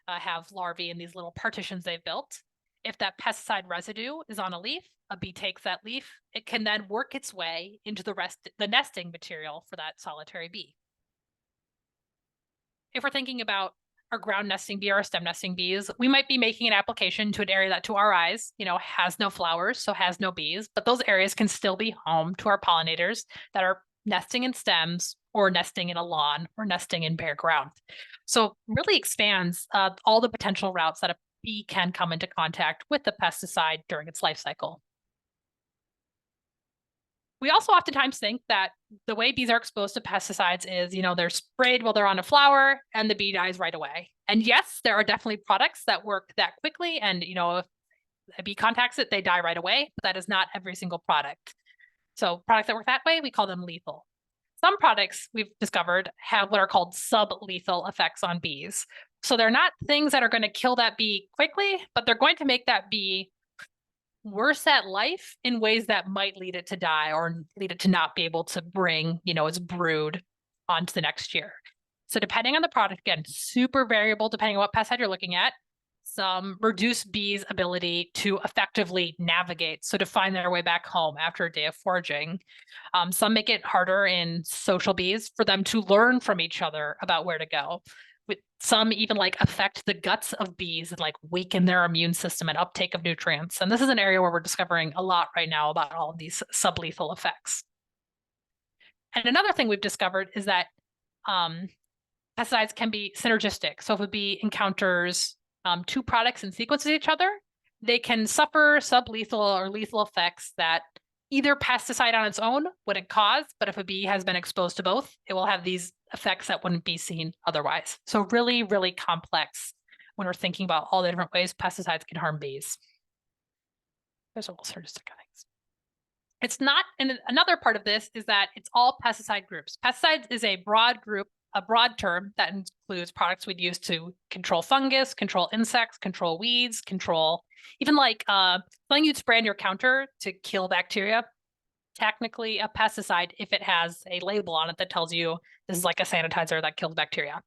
have larvae in these little partitions they've built. If that pesticide residue is on a leaf, a bee takes that leaf, it can then work its way into the nesting material for that solitary bee. If we're thinking about our ground nesting bee or our stem nesting bees, we might be making an application to an area that to our eyes, has no flowers, so has no bees, but those areas can still be home to our pollinators that are nesting in stems or nesting in a lawn or nesting in bare ground. So really expands all the potential routes that a bee can come into contact with the pesticide during its life cycle. We also oftentimes think that the way bees are exposed to pesticides is, they're sprayed while they're on a flower and the bee dies right away. And yes, there are definitely products that work that quickly. And, if a bee contacts it, they die right away, but that is not every single product. So products that work that way, we call them lethal. Some products we've discovered have what are called sublethal effects on bees. So they're not things that are going to kill that bee quickly, but they're going to make that bee worse at life in ways that might lead it to die or lead it to not be able to bring, its brood onto the next year. So depending on the product, again, super variable depending on what pesticide you're looking at. Some reduce bees' ability to effectively navigate, so to find their way back home after a day of foraging. Some make it harder in social bees for them to learn from each other about where to go. Some even affect the guts of bees and weaken their immune system and uptake of nutrients. And this is an area where we're discovering a lot right now about all of these sublethal effects. And another thing we've discovered is that pesticides can be synergistic. So if a bee encounters two products in sequence with each other, they can suffer sublethal or lethal effects that either pesticide on its own wouldn't cause, but if a bee has been exposed to both, it will have these effects that wouldn't be seen otherwise. So really, really complex when we're thinking about all the different ways pesticides can harm bees. There's a whole synergistic things. It's not, and another part of this is that it's all pesticide groups. Pesticides is a broad group, a broad term that includes products we'd use to control fungus, control insects, control weeds, control even something you'd spray on your counter to kill bacteria. Technically a pesticide if it has a label on it that tells you this is like a sanitizer that kills bacteria.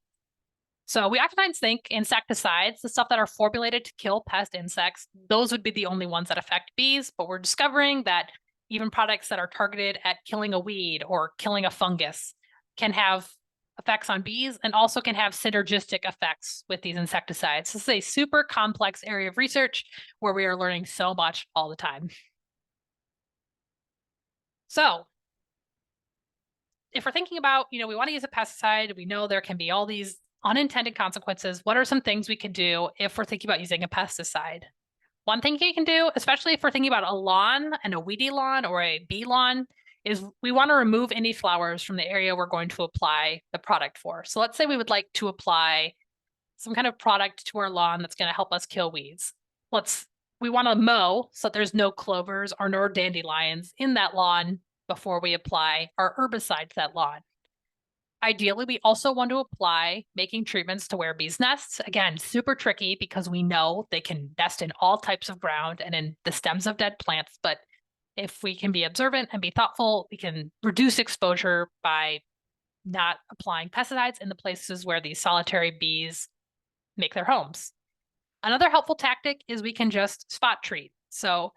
So we oftentimes think insecticides, the stuff that are formulated to kill pest insects, those would be the only ones that affect bees, but we're discovering that even products that are targeted at killing a weed or killing a fungus can have effects on bees and also can have synergistic effects with these insecticides. This is a super complex area of research where we are learning so much all the time. So if we're thinking about, we want to use a pesticide, we know there can be all these unintended consequences. What are some things we can do if we're thinking about using a pesticide? One thing you can do, especially if we're thinking about a lawn and a weedy lawn or a bee lawn, is we want to remove any flowers from the area we're going to apply the product for. So let's say we would like to apply some kind of product to our lawn that's going to help us kill weeds. We want to mow so that there's no clovers or no dandelions in that lawn before we apply our herbicide to that lawn. Ideally, we also want to apply making treatments to where bees nest. Again, super tricky because we know they can nest in all types of ground and in the stems of dead plants. But if we can be observant and be thoughtful, we can reduce exposure by not applying pesticides in the places where these solitary bees make their homes. Another helpful tactic is we can just spot treat. So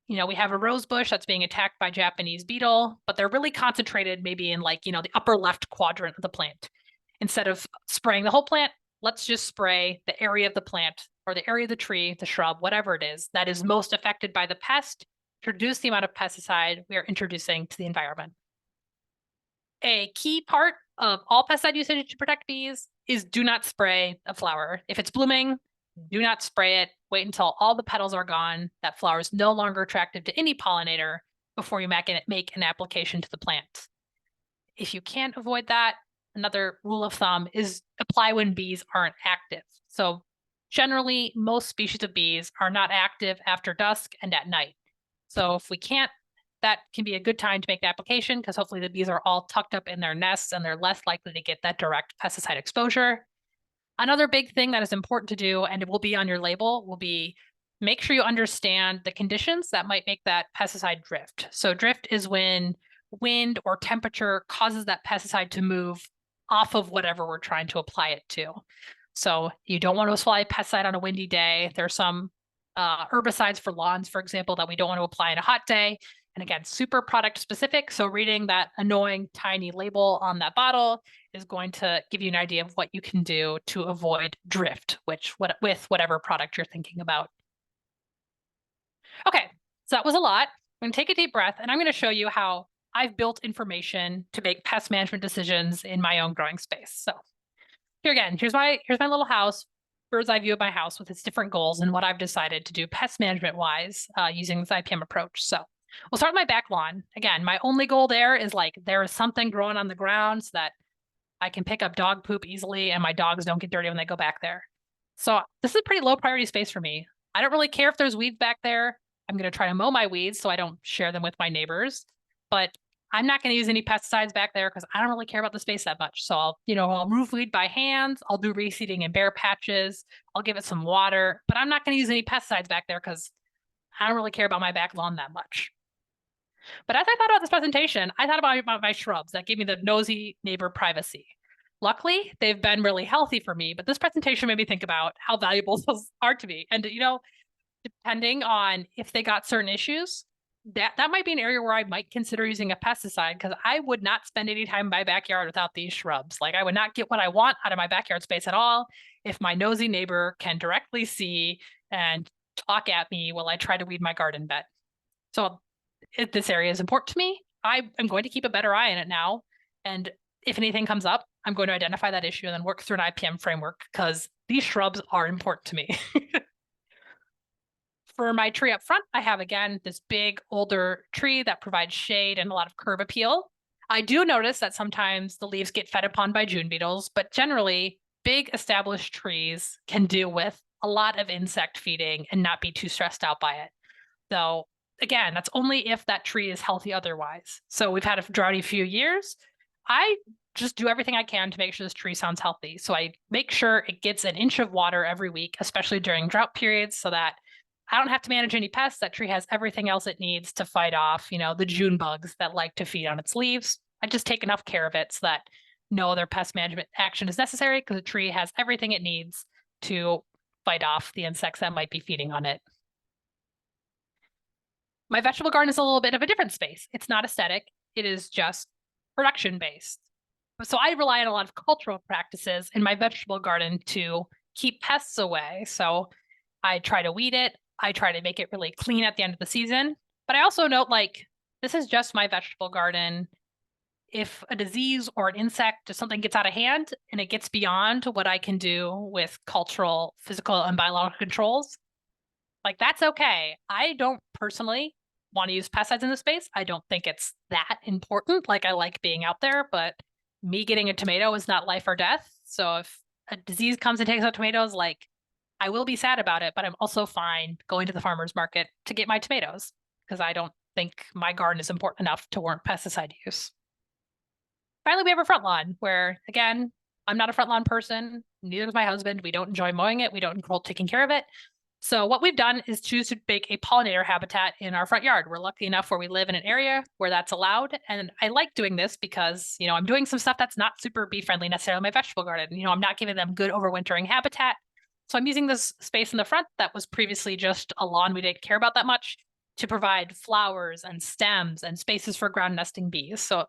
we have a rose bush that's being attacked by Japanese beetle, but they're really concentrated maybe in the upper left quadrant of the plant. Instead of spraying the whole plant, let's just spray the area of the plant or the area of the tree, the shrub, whatever it is that is most affected by the pest to reduce the amount of pesticide we are introducing to the environment. A key part of all pesticide usage to protect bees is do not spray a flower. If it's blooming, do not spray it. Wait until all the petals are gone. That flower is no longer attractive to any pollinator before you make an application to the plant. If you can't avoid that, another rule of thumb is apply when bees aren't active. So Generally, most species of bees are not active after dusk and at night. So if we can't, that can be a good time to make the application because hopefully the bees are all tucked up in their nests and they're less likely to get that direct pesticide exposure. Another big thing that is important to do, and it will be on your label, will be make sure you understand the conditions that might make that pesticide drift. So drift is when wind or temperature causes that pesticide to move off of whatever we're trying to apply it to. So you don't want to apply pesticide on a windy day. There's some herbicides for lawns, for example, that we don't want to apply on a hot day. And again, super product specific. So reading that annoying tiny label on that bottle is going to give you an idea of what you can do to avoid drift, with whatever product you're thinking about. Okay, so that was a lot. I'm going to take a deep breath and I'm going to show you how I've built information to make pest management decisions in my own growing space. So here again, here's my little house, bird's eye view of my house with its different goals and what I've decided to do pest management wise using this IPM approach. So we'll start with my back lawn. Again, my only goal there is like there is something growing on the ground so that I can pick up dog poop easily and my dogs don't get dirty when they go back there. So this is a pretty low priority space for me. I don't really care if there's weeds back there. I'm going to try to mow my weeds so I don't share them with my neighbors, but I'm not going to use any pesticides back there because I don't really care about the space that much. So I'll remove weed by hand. I'll do reseeding in bare patches. I'll give it some water, but I'm not going to use any pesticides back there because I don't really care about my back lawn that much. But as I thought about this presentation, I thought about my shrubs that give me the nosy neighbor privacy. Luckily, they've been really healthy for me, but this presentation made me think about how valuable those are to me. And, depending on if they got certain issues, that might be an area where I might consider using a pesticide because I would not spend any time in my backyard without these shrubs. Like I would not get what I want out of my backyard space at all if my nosy neighbor can directly see and talk at me while I try to weed my garden bed. So this area is important to me. I am going to keep a better eye on it now. And if anything comes up, I'm going to identify that issue and then work through an IPM framework because these shrubs are important to me. For my tree up front, I have, again, this big older tree that provides shade and a lot of curb appeal. I do notice that sometimes the leaves get fed upon by June beetles, but generally big established trees can deal with a lot of insect feeding and not be too stressed out by it. Though, again, that's only if that tree is healthy otherwise. So we've had a droughty few years. I just do everything I can to make sure this tree sounds healthy. So I make sure it gets an inch of water every week, especially during drought periods, so that I don't have to manage any pests. That tree has everything else it needs to fight off, the June bugs that like to feed on its leaves. I just take enough care of it so that no other pest management action is necessary because the tree has everything it needs to fight off the insects that might be feeding on it. My vegetable garden is a little bit of a different space. It's not aesthetic. It is just production based. So I rely on a lot of cultural practices in my vegetable garden to keep pests away. So I try to weed it. I try to make it really clean at the end of the season. But I also note, this is just my vegetable garden. If a disease or an insect or something gets out of hand and it gets beyond what I can do with cultural, physical, and biological controls, that's okay. I don't personally want to use pesticides in this space. I don't think it's that important. I like being out there, but me getting a tomato is not life or death. So if a disease comes and takes out tomatoes, I will be sad about it, but I'm also fine going to the farmer's market to get my tomatoes because I don't think my garden is important enough to warrant pesticide use. Finally, we have a front lawn where, again, I'm not a front lawn person. Neither is my husband. We don't enjoy mowing it. We don't enjoy taking care of it. So what we've done is choose to make a pollinator habitat in our front yard. We're lucky enough where we live in an area where that's allowed. And I like doing this because, I'm doing some stuff that's not super bee friendly necessarily in my vegetable garden. I'm not giving them good overwintering habitat. So I'm using this space in the front that was previously just a lawn we didn't care about that much to provide flowers and stems and spaces for ground nesting bees. So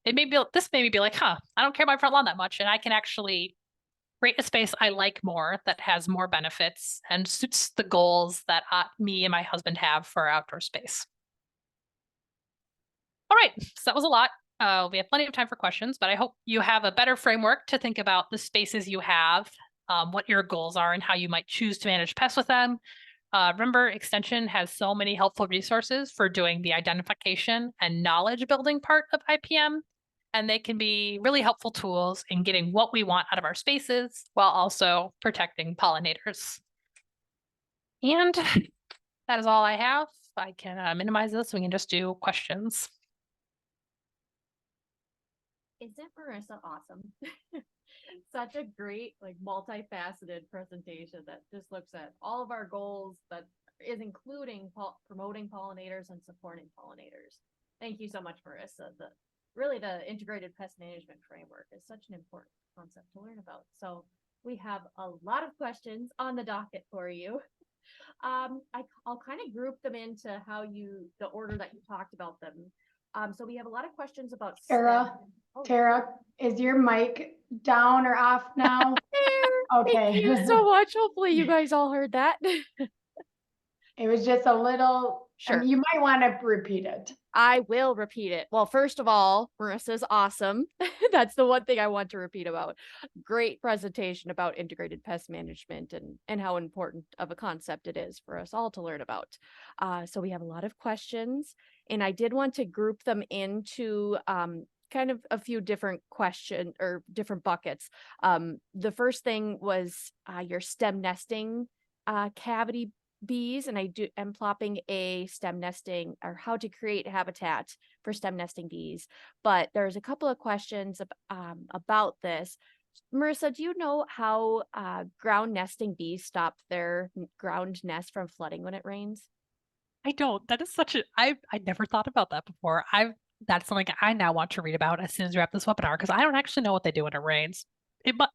this made me be like, I don't care about my front lawn that much. And I can actually create a space I like more that has more benefits and suits the goals that me and my husband have for our outdoor space. All right, so that was a lot. We have plenty of time for questions, but I hope you have a better framework to think about the spaces you have, what your goals are, and how you might choose to manage pests with them. Remember, Extension has so many helpful resources for doing the identification and knowledge building part of IPM. and they can be really helpful tools in getting what we want out of our spaces while also protecting pollinators. And that is all I have. I can minimize this. We can just do questions. Isn't Marissa awesome? Such a great, like, multifaceted presentation that just looks at all of our goals, that is including promoting pollinators and supporting pollinators. Thank you so much, Marissa. The integrated pest management framework is such an important concept to learn about. So we have a lot of questions on the docket for you. I'll kind of group them into the order that you talked about them. So we have a lot of questions about Tara, Oh, Tara, is your mic down or off now? there. Okay. Thank you so much. Hopefully you guys all heard that. It was just a little, Sure. you might want to repeat it. I will repeat it. Well, first of all, Marissa's awesome. That's the one thing I want to repeat about. Great presentation about integrated pest management and how important of a concept it is for us all to learn about. So we have a lot of questions, and I did want to group them into kind of a few different question or different buckets. The first thing was your stem nesting cavity bees, and am plopping a stem nesting or how to create habitat for stem nesting bees. But there's a couple of questions about this. Marissa, do you know how ground nesting bees stop their ground nest from flooding when it rains? I don't. That is such a I never thought about that before. That's something I now want to read about as soon as we wrap this webinar because I don't actually know what they do when it rains. It must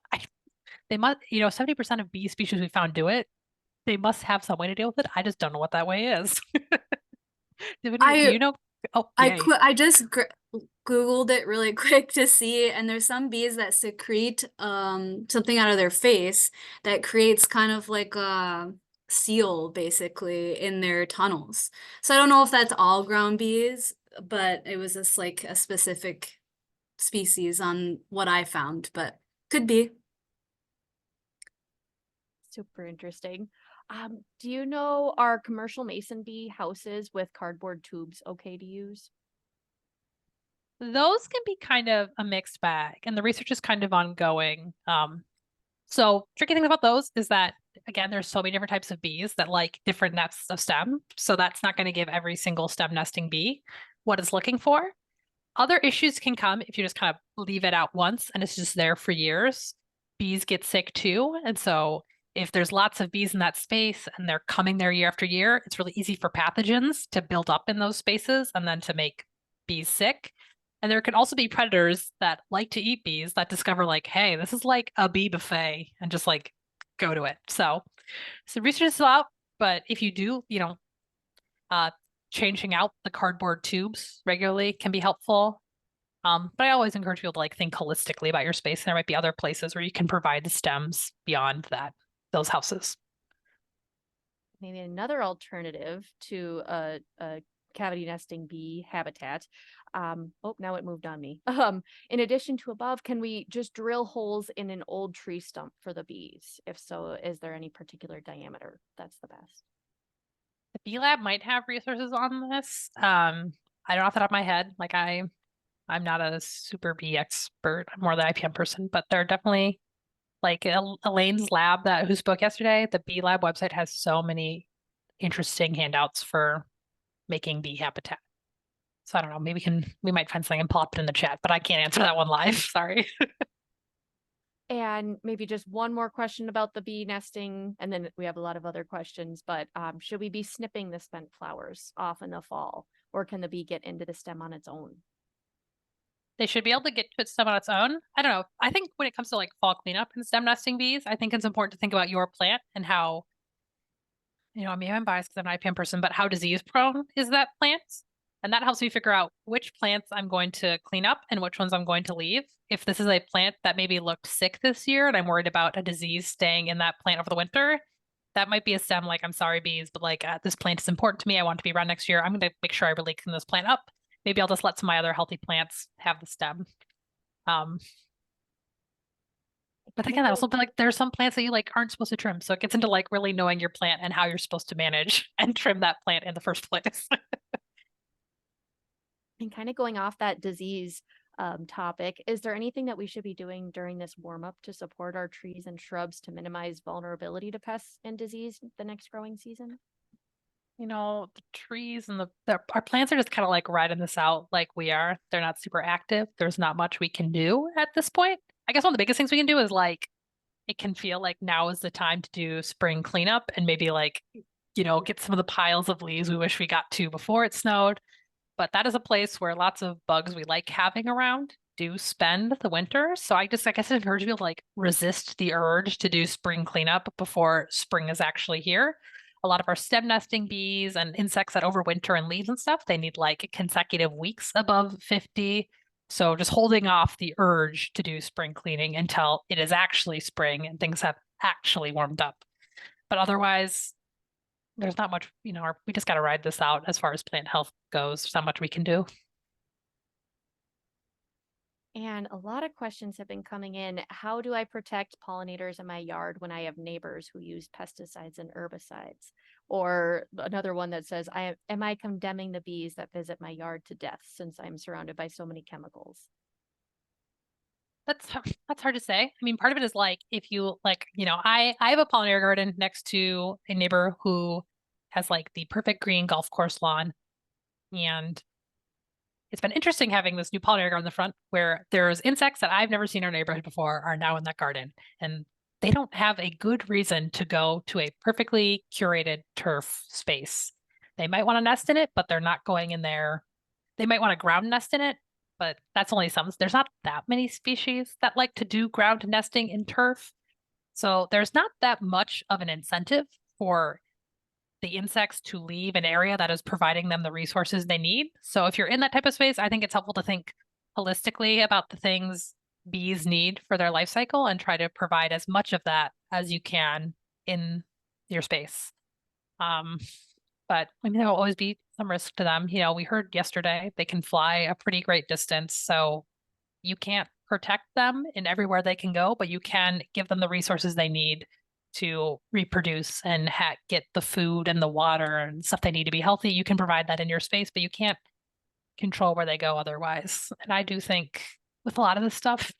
they must 70% of bee species we found do it. They must have some way to deal with it. I just don't know what that way is. Do you know? Oh, yay. I just Googled it really quick to see, and there's some bees that secrete something out of their face that creates kind of like a seal basically in their tunnels. So I don't know if that's all ground bees, but it was just like a specific species on what I found, but could be. Super interesting. Do you know, are commercial mason bee houses with cardboard tubes okay to use? Those can be kind of a mixed bag, and the research is kind of ongoing. So tricky thing about those is that again, there's so many different types of bees that like different nests of stem. So that's not going to give every single stem nesting bee what it's looking for. Other issues can come if you just kind of leave it out once and it's just there for years. Bees get sick too. And so if there's lots of bees in that space and they're coming there year after year, it's really easy for pathogens to build up in those spaces and then to make bees sick. And there can also be predators that like to eat bees that discover like, hey, this is like a bee buffet and just like go to it. So research is still out, but if you do, changing out the cardboard tubes regularly can be helpful. But I always encourage people to like think holistically about your space. There might be other places where you can provide the stems beyond those houses. Maybe another alternative to a cavity nesting bee habitat. Oh, now it moved on me. In addition to above, can we just drill holes in an old tree stump for the bees? If so, is there any particular diameter that's the best? The Bee Lab might have resources on this. I don't know off the top of my head. Like I'm not a super bee expert. I'm more the IPM person, but there are definitely like Elaine's lab who spoke yesterday. The Bee Lab website has so many interesting handouts for making bee habitat. So I don't know, we might find something and pop it in the chat, but I can't answer that one live. Sorry. And maybe just one more question about the bee nesting, and then we have a lot of other questions, but should we be snipping the spent flowers off in the fall, or can the bee get into the stem on its own? They should be able to get to its stem on its own. I don't know. I think when it comes to like fall cleanup and stem nesting bees, I think it's important to think about your plant and how, I mean, I'm biased because I'm an IPM person, but how disease prone is that plant? And that helps me figure out which plants I'm going to clean up and which ones I'm going to leave. If this is a plant that maybe looked sick this year and I'm worried about a disease staying in that plant over the winter, that might be a stem like, I'm sorry, bees, but like this plant is important to me. I want to be around next year. I'm going to make sure I really clean this plant up. Maybe I'll just let some of my other healthy plants have the stem. But again, I also feel like there's some plants that you like aren't supposed to trim. So it gets into like really knowing your plant and how you're supposed to manage and trim that plant in the first place. And kind of going off that disease topic. Is there anything that we should be doing during this warm up to support our trees and shrubs to minimize vulnerability to pests and disease the next growing season? You know, the trees and our plants are just kind of like riding this out like we are. They're not super active. There's not much we can do at this point. I guess one of the biggest things we can do is like it can feel like now is the time to do spring cleanup and maybe like, get some of the piles of leaves we wish we got to before it snowed. But that is a place where lots of bugs we like having around do spend the winter. So I guess I encourage people to like resist the urge to do spring cleanup before spring is actually here. A lot of our stem nesting bees and insects that overwinter and leaves and stuff, they need like consecutive weeks above 50. So just holding off the urge to do spring cleaning until it is actually spring and things have actually warmed up. But otherwise, there's not much, we just got to ride this out as far as plant health goes. There's not much we can do. And a lot of questions have been coming in. How do I protect pollinators in my yard when I have neighbors who use pesticides and herbicides? Or another one that says, am I condemning the bees that visit my yard to death since I'm surrounded by so many chemicals? That's hard to say. I mean, part of it is like if you like, I have a pollinator garden next to a neighbor who has like the perfect green golf course lawn. And it's been interesting having this new pollinator garden in the front where there's insects that I've never seen in our neighborhood before are now in that garden. And they don't have a good reason to go to a perfectly curated turf space. They might want to nest in it, but they're not going in there. They might want to ground nest in it, but that's only some. There's not that many species that like to do ground nesting in turf. So there's not that much of an incentive for the insects to leave an area that is providing them the resources they need. So if you're in that type of space, I think it's helpful to think holistically about the things bees need for their life cycle and try to provide as much of that as you can in your space. But I mean, there will always be some risk to them. We heard yesterday they can fly a pretty great distance. So you can't protect them in everywhere they can go, but you can give them the resources they need to reproduce and get the food and the water and stuff they need to be healthy. You can provide that in your space, but you can't control where they go otherwise. And I do think with a lot of this stuff,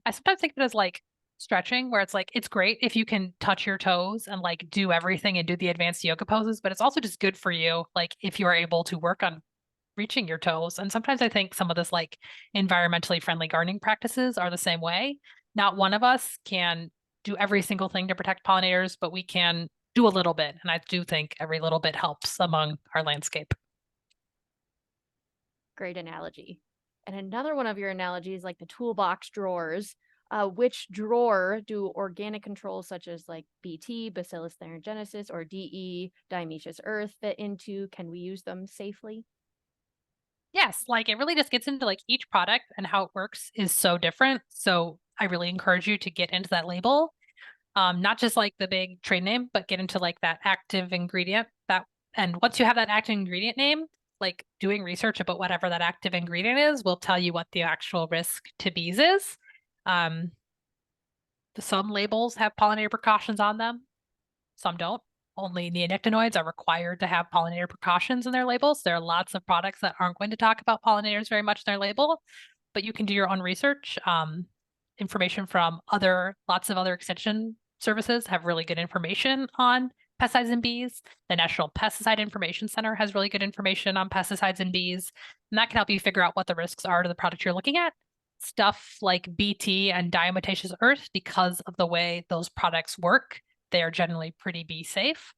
I sometimes think of it as like stretching, where it's like it's great if you can touch your toes and like do everything and do the advanced yoga poses, but it's also just good for you, like if you are able to work on reaching your toes. And sometimes I think some of this like environmentally friendly gardening practices are the same way. Not one of us can do every single thing to protect pollinators, but we can do a little bit. And I do think every little bit helps among our landscape. Great analogy. And another one of your analogies, like the toolbox drawers, which drawer do organic controls such as like BT, Bacillus thuringiensis, or DE, diatomaceous earth fit into? Can we use them safely? Yes, like it really just gets into like each product and how it works is so different. So I really encourage you to get into that label. Not just like the big trade name, but get into like that active ingredient and once you have that active ingredient name, like doing research about whatever that active ingredient is will tell you what the actual risk to bees is. Um, some labels have pollinator precautions on them, some don't. Only neonicotinoids are required to have pollinator precautions in their labels. There are lots of products that aren't going to talk about pollinators very much in their label, but you can do your own research. Information from lots of other extension services have really good information on pesticides and bees. The National Pesticide Information Center has really good information on pesticides and bees, and that can help you figure out what the risks are to the product you're looking at. Stuff like BT and diatomaceous earth, because of the way those products work, they are generally pretty bee safe.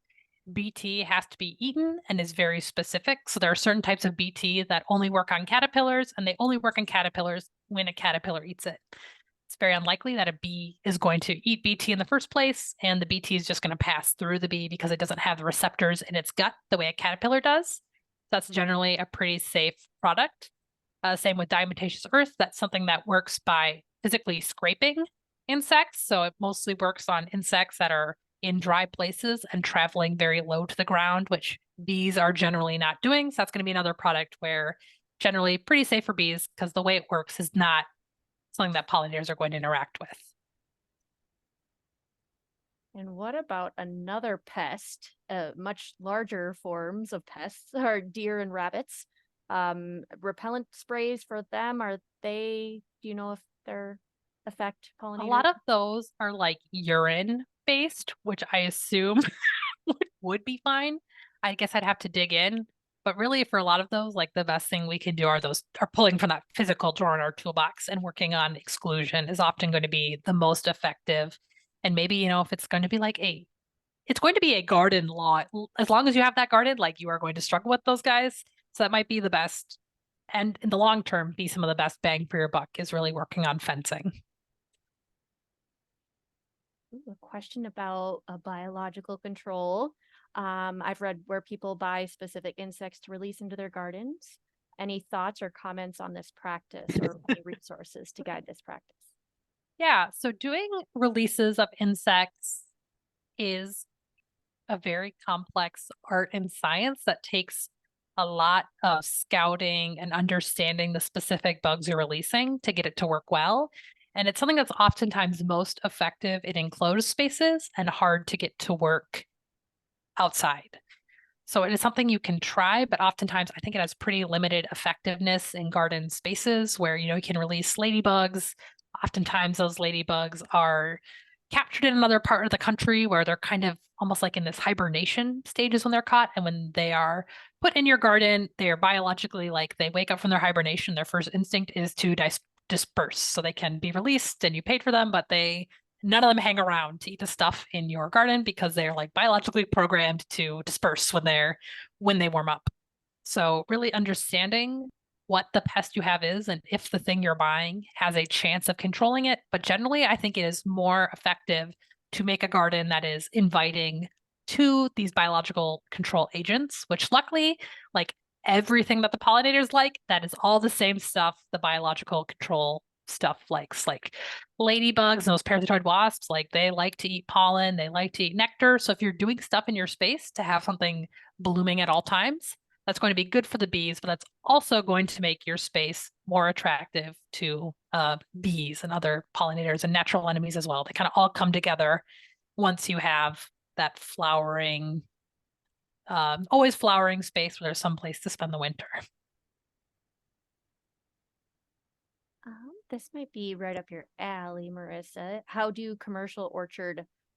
BT has to be eaten and is very specific. So there are certain types of BT that only work on caterpillars, and they only work on caterpillars when a caterpillar eats it. It's very unlikely that a bee is going to eat BT in the first place, and the BT is just going to pass through the bee because it doesn't have the receptors in its gut the way a caterpillar does. That's generally a pretty safe product. Same with diatomaceous earth. That's something that works by physically scraping insects. So it mostly works on insects that are in dry places and traveling very low to the ground, which bees are generally not doing. So that's going to be another product where generally pretty safe for bees because the way it works is not something that pollinators are going to interact with. And what about another pest? Much larger forms of pests are deer and rabbits. repellent sprays for them, do you know if they're affect A pollinators? lot of those are like urine based, which I assume would be fine. I guess I'd have to dig in. But really, for a lot of those, like the best thing we can do are pulling from that physical drawer in our toolbox and working on exclusion is often going to be the most effective. And maybe, if it's going to be it's going to be a garden law. As long as you have that garden, like you are going to struggle with those guys. So that might be the best. And in the long term, be some of the best bang for your buck is really working on fencing. Ooh, a question about a biological control. I've read where people buy specific insects to release into their gardens. Any thoughts or comments on this practice or any resources to guide this practice? Yeah, so doing releases of insects is a very complex art and science that takes a lot of scouting and understanding the specific bugs you're releasing to get it to work well. And it's something that's oftentimes most effective in enclosed spaces and hard to get to work outside. So it is something you can try, but oftentimes I think it has pretty limited effectiveness in garden spaces where, you can release ladybugs. Oftentimes those ladybugs are captured in another part of the country where they're kind of almost like in this hibernation stages when they're caught. And when they are put in your garden, they are biologically like they wake up from their hibernation. Their first instinct is to disperse. So they can be released and you paid for them, but none of them hang around to eat the stuff in your garden because they're like biologically programmed to disperse when they warm up. So really understanding what the pest you have is and if the thing you're buying has a chance of controlling it. But generally, I think it is more effective to make a garden that is inviting to these biological control agents, which luckily, like everything that the pollinators like, that is all the same stuff the biological control stuff likes, like ladybugs and those parasitoid wasps, like they like to eat pollen, they like to eat nectar. So if you're doing stuff in your space to have something blooming at all times, that's going to be good for the bees, but that's also going to make your space more attractive to bees and other pollinators and natural enemies as well. They kind of all come together once you have that flowering, always flowering space where there's some place to spend the winter. This might be right up your alley, Marissa. How do commercial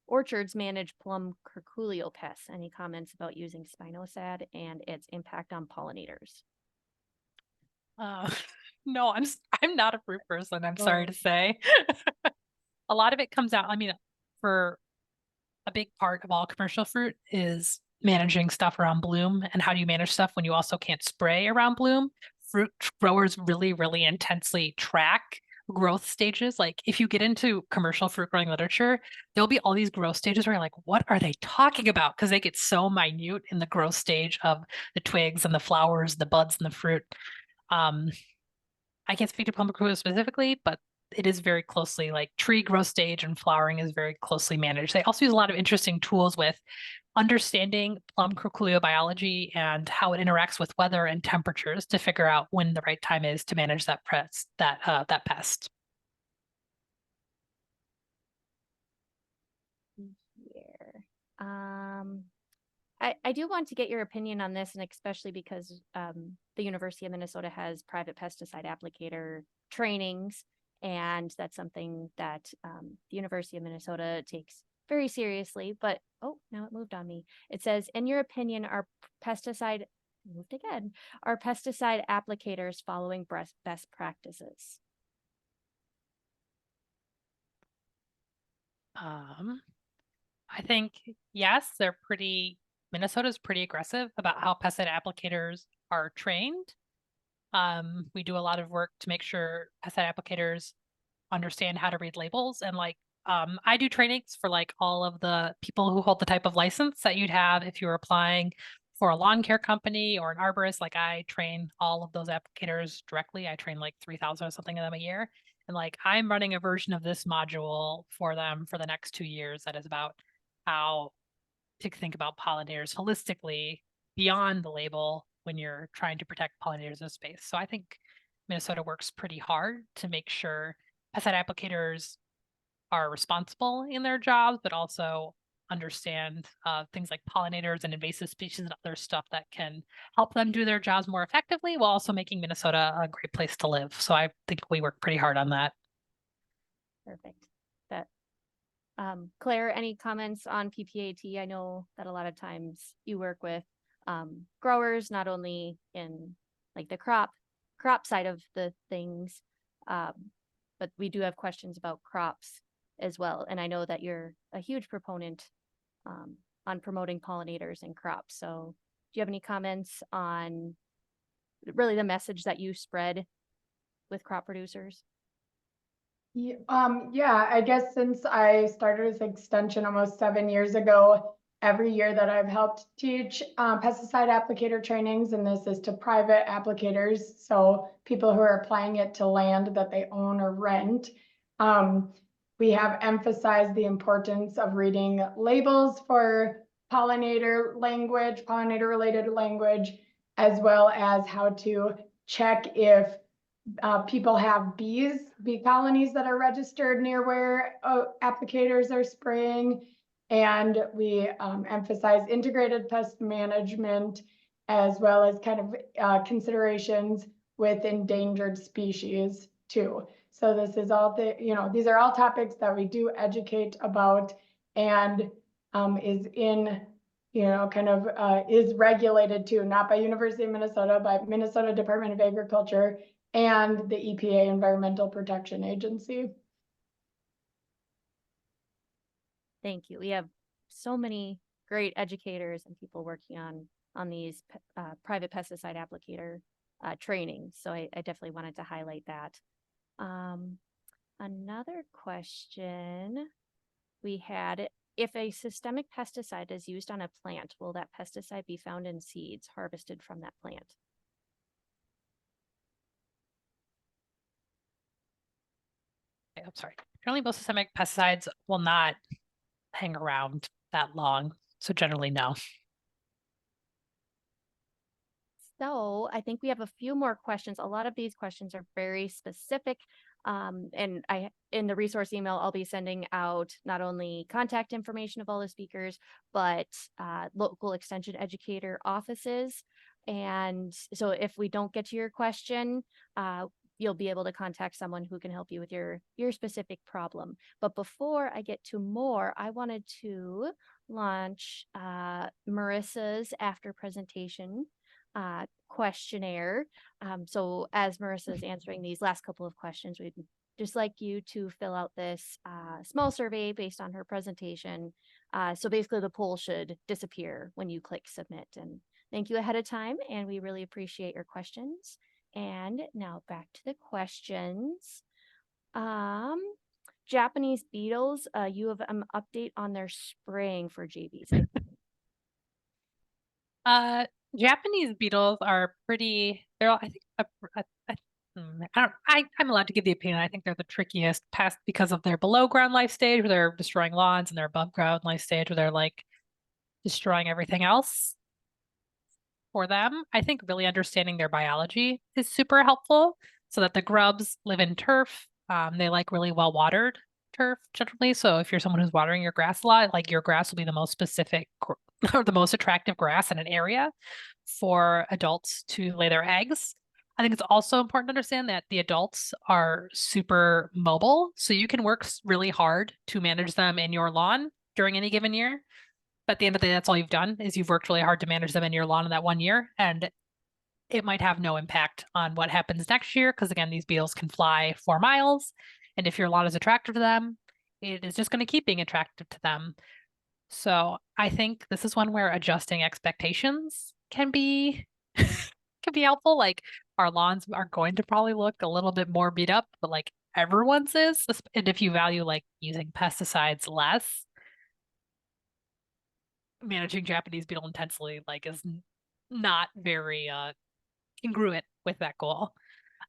orchards manage plum curculio pests? Any comments about using spinosad and its impact on pollinators? No, I'm not a fruit person, I'm sorry Oh. to say. A lot of it comes out, I mean, for a big part of all commercial fruit is managing stuff around bloom. And how do you manage stuff when you also can't spray around bloom? Fruit growers really, really intensely track growth stages. Like if you get into commercial fruit growing literature, there'll be all these growth stages where you're like, what are they talking about? Because they get so minute in the growth stage of the twigs and the flowers, the buds and the fruit. I can't speak to plum curculio specifically, but it is very closely like tree growth stage and flowering is very closely managed. They also use a lot of interesting tools with understanding plum curculio biology and how it interacts with weather and temperatures to figure out when the right time is to manage that pest. Here. I do want to get your opinion on this, and especially because the University of Minnesota has private pesticide applicator trainings, and that's something that the University of Minnesota takes very seriously. But oh, now it moved on me. It says, in your opinion, are pesticide applicators following best practices? I think yes, Minnesota's pretty aggressive about how pesticide applicators are trained. We do a lot of work to make sure pesticide applicators understand how to read labels and I do trainings for like all of the people who hold the type of license that you'd have if you were applying for a lawn care company or an arborist. Like I train all of those applicators directly. I train like 3,000 or something of them a year. And like I'm running a version of this module for them for the next 2 years that is about how to think about pollinators holistically beyond the label when you're trying to protect pollinators in space. So I think Minnesota works pretty hard to make sure pesticide applicators are responsible in their jobs, but also understand things like pollinators and invasive species and other stuff that can help them do their jobs more effectively while also making Minnesota a great place to live. So I think we work pretty hard on that. Perfect. That Claire, any comments on PPAT? I know that a lot of times you work with growers, not only in like the crop side of the things, but we do have questions about crops as well. And I know that you're a huge proponent on promoting pollinators and crops. So do you have any comments on really the message that you spread with crop producers? Yeah, I guess since I started this extension almost 7 years ago, every year that I've helped teach pesticide applicator trainings, and this is to private applicators, so people who are applying it to land that they own or rent. We have emphasized the importance of reading labels for pollinator language, pollinator related language, as well as how to check if people have bee colonies that are registered near where applicators are spraying. And we emphasize integrated pest management, as well as kind of considerations with endangered species too. So this is all these are all topics that we do educate about, and is in, kind of is regulated too, not by University of Minnesota, but Minnesota Department of Agriculture and the EPA, Environmental Protection Agency. Thank you. We have so many great educators and people working on these private pesticide applicator trainings. So I definitely wanted to highlight that. Another question we had, if a systemic pesticide is used on a plant, will that pesticide be found in seeds harvested from that plant? I'm sorry. Generally, most systemic pesticides will not hang around that long. So generally, no. So I think we have a few more questions. A lot of these questions are very specific. And in the resource email, I'll be sending out not only contact information of all the speakers, but local extension educator offices. And so if we don't get to your question, you'll be able to contact someone who can help you with your specific problem. But before I get to more, I wanted to launch Marissa's after presentation questionnaire. So as Marissa's answering these last couple of questions, we'd just like you to fill out this small survey based on her presentation. So basically the poll should disappear when you click submit. And thank you ahead of time, and we really appreciate your questions. And now back to the questions. Japanese beetles, you have an update on their spraying for JBs. Japanese beetles are pretty, I think, I'm allowed to give the opinion. I think they're the trickiest pest because of their below ground life stage where they're destroying lawns, and their above ground life stage where they're like destroying everything else. For them, I think really understanding their biology is super helpful, so that the grubs live in turf. They like really well watered turf generally. So if you're someone who's watering your grass a lot, like your grass will be the most specific or the most attractive grass in an area for adults to lay their eggs. I think it's also important to understand that the adults are super mobile, so you can work really hard to manage them in your lawn during any given year. But at the end of the day, that's all you've done is you've worked really hard to manage them in your lawn in that 1 year, and it might have no impact on what happens next year because, again, these beetles can fly 4 miles, and if your lawn is attractive to them, it is just going to keep being attractive to them. So I think this is one where adjusting expectations can be helpful. Like, our lawns are going to probably look a little bit more beat up, but like everyone's is. And if you value like using pesticides less, managing Japanese beetle intensely like is not very congruent with that goal.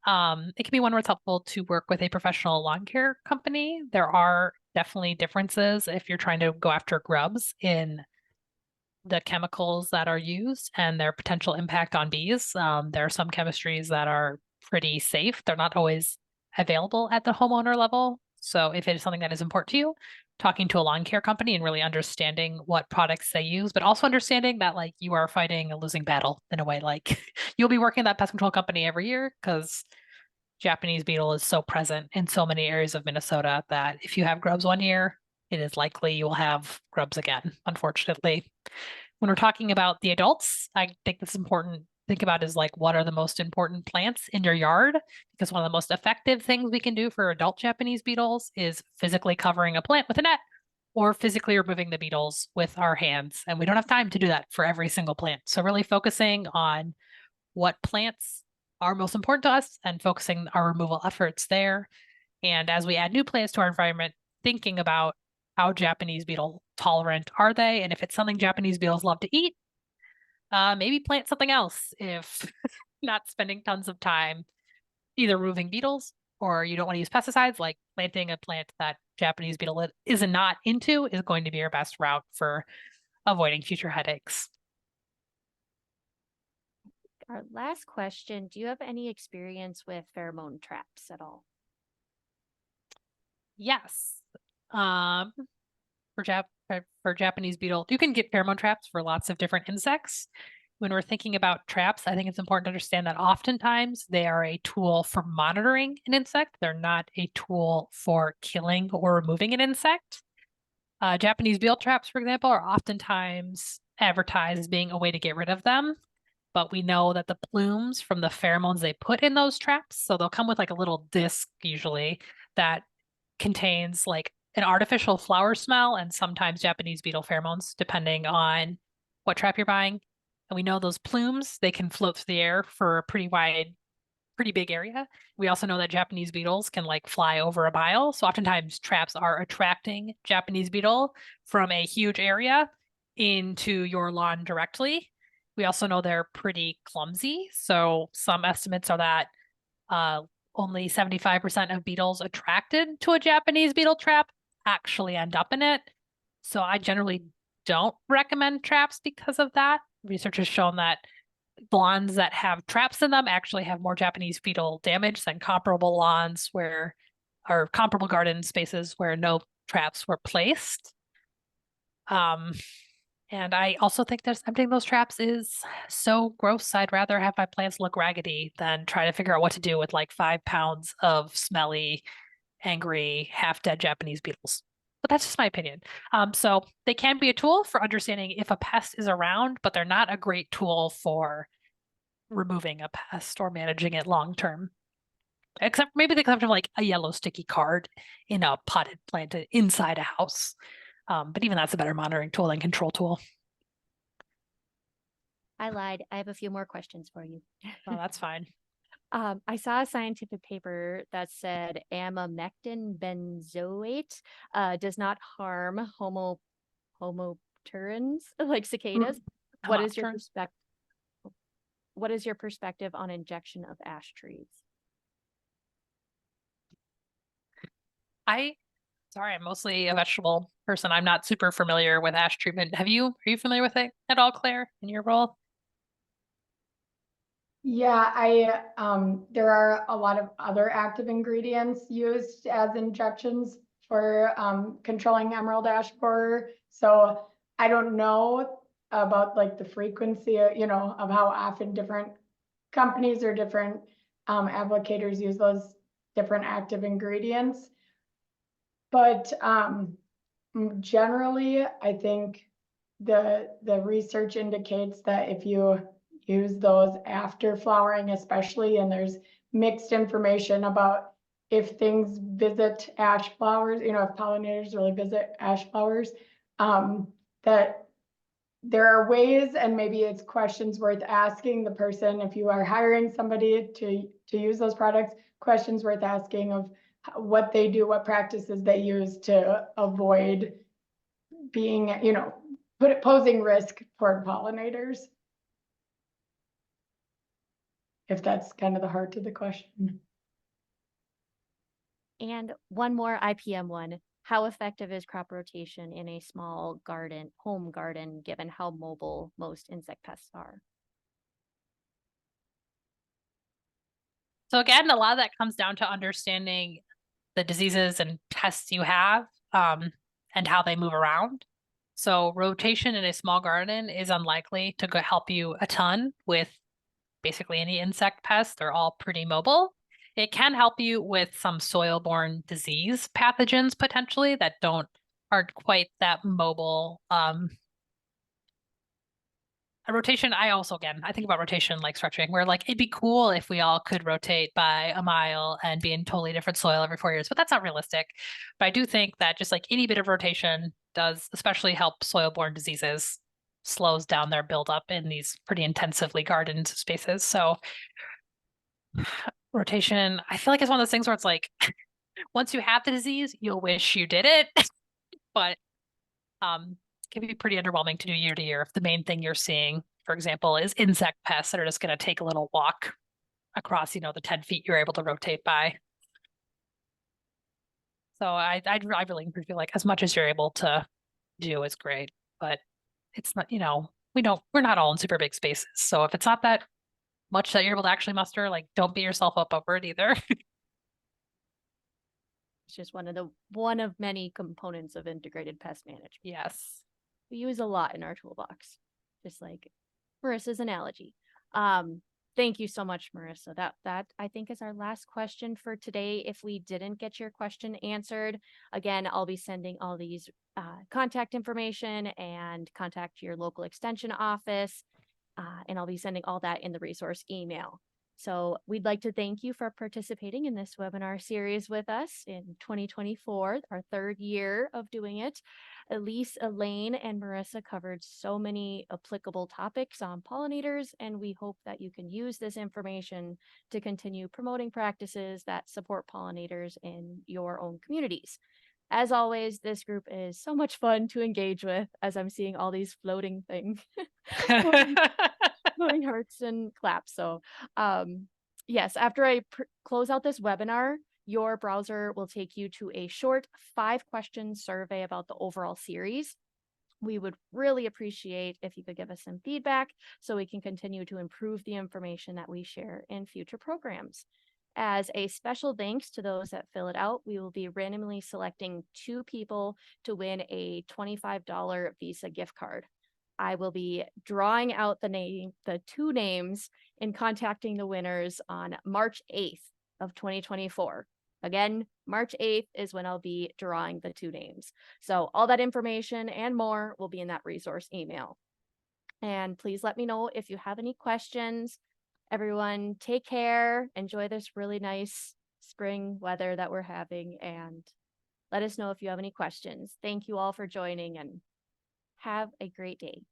It can be one where it's helpful to work with a professional lawn care company. There are definitely differences if you're trying to go after grubs in the chemicals that are used and their potential impact on bees. There are some chemistries that are pretty safe. They're not always available at the homeowner level. So if it is something that is important to you, talking to a lawn care company and really understanding what products they use, but also understanding that like you are fighting a losing battle in a way. Like you'll be working at that pest control company every year because Japanese beetle is so present in so many areas of Minnesota that if you have grubs one year, it is likely you will have grubs again, unfortunately. When we're talking about the adults, I think this is important to think about is like what are the most important plants in your yard? Because one of the most effective things we can do for adult Japanese beetles is physically covering a plant with a net or physically removing the beetles with our hands. And we don't have time to do that for every single plant. So really focusing on what plants are most important to us and focusing our removal efforts there. And as we add new plants to our environment, thinking about how Japanese beetle tolerant are they? And if it's something Japanese beetles love to eat, maybe plant something else if not spending tons of time either removing beetles or you don't want to use pesticides, like planting a plant that Japanese beetle is not into is going to be your best route for avoiding future headaches. Our last question, do you have any experience with pheromone traps at all? Yes. For Japanese beetle, you can get pheromone traps for lots of different insects. When we're thinking about traps, I think it's important to understand that oftentimes they are a tool for monitoring an insect. They're not a tool for killing or removing an insect. Japanese beetle traps, for example, are oftentimes advertised as being a way to get rid of them. But we know that the plumes from the pheromones they put in those traps, so they'll come with like a little disc usually that contains like an artificial flower smell and sometimes Japanese beetle pheromones, depending on what trap you're buying. And we know those plumes, they can float through the air for a pretty big area. We also know that Japanese beetles can like fly over a mile. So oftentimes traps are attracting Japanese beetle from a huge area into your lawn directly. We also know they're pretty clumsy. So some estimates are that only 75% of beetles attracted to a Japanese beetle trap actually end up in it. So I generally don't recommend traps because of that. Research has shown that lawns that have traps in them actually have more Japanese beetle damage than comparable lawns where, or comparable garden spaces where no traps were placed. And I also think that emptying those traps is so gross. I'd rather have my plants look raggedy than try to figure out what to do with like 5 pounds of smelly, angry, half-dead Japanese beetles. But that's just my opinion. So they can be a tool for understanding if a pest is around, but they're not a great tool for removing a pest or managing it long term. Except maybe they come of like a yellow sticky card in a potted plant inside a house. But even that's a better monitoring tool than control tool. I lied. I have a few more questions for you. Well, that's fine. I saw a scientific paper that said amamectin benzoate does not harm homopterans like cicadas. What is your perspective? What is your perspective on injection of ash trees? Sorry, I'm mostly a vegetable person. I'm not super familiar with ash treatment. Are you familiar with it at all, Claire, in your role? Yeah, there are a lot of other active ingredients used as injections for controlling emerald ash borer. So I don't know about like the frequency, of how often different companies or different applicators use those different active ingredients. But generally, I think the research indicates that if you use those after flowering, especially, and there's mixed information about if things visit ash flowers, if pollinators really visit ash flowers, that there are ways, and maybe it's questions worth asking the person if you are hiring somebody to use those products, questions worth asking of what they do, what practices they use to avoid being, posing risk for pollinators. If that's kind of the heart of the question. And one more IPM one. How effective is crop rotation in a small home garden, given how mobile most insect pests are? So again, a lot of that comes down to understanding the diseases and pests you have. and how they move around. So rotation in a small garden is unlikely to help you a ton with basically any insect pest. They're all pretty mobile. It can help you with some soil-borne disease pathogens potentially that aren't quite that mobile. A rotation, I think about rotation like stretching, where like it'd be cool if we all could rotate by a mile and be in totally different soil every 4 years, but that's not realistic. But I do think that just like any bit of rotation does especially help soil-borne diseases, slows down their buildup in these pretty intensively gardened spaces. So rotation, I feel like it's one of those things where it's like once you have the disease, you'll wish you did it, but it can be pretty underwhelming to do year to year if the main thing you're seeing, for example, is insect pests that are just going to take a little walk across, the 10 feet you're able to rotate by. So I really feel like as much as you're able to do is great, but it's not, we're not all in super big spaces. So if it's not that much that you're able to actually muster, like don't beat yourself up over it either. It's just one of many components of integrated pest management. Yes. We use a lot in our toolbox, just like Marissa's analogy. Thank you so much, Marissa. That I think is our last question for today. If we didn't get your question answered, again, I'll be sending all these contact information and contact your local extension office. And I'll be sending all that in the resource email. So we'd like to thank you for participating in this webinar series with us in 2024, our third year of doing it. Elise, Elaine, and Marissa covered so many applicable topics on pollinators, and we hope that you can use this information to continue promoting practices that support pollinators in your own communities. As always, this group is so much fun to engage with as I'm seeing all these floating things. Floating hearts and claps. So yes, after I close out this webinar, your browser will take you to a short 5-question survey about the overall series. We would really appreciate if you could give us some feedback so we can continue to improve the information that we share in future programs. As a special thanks to those that fill it out, we will be randomly selecting 2 people to win a $25 Visa gift card. I will be drawing out the 2 names and contacting the winners on March 8th of 2024. Again, March 8th is when I'll be drawing the 2 names. So all that information and more will be in that resource email. And please let me know if you have any questions. Everyone, take care. Enjoy this really nice spring weather that we're having, and let us know if you have any questions. Thank you all for joining, and have a great day.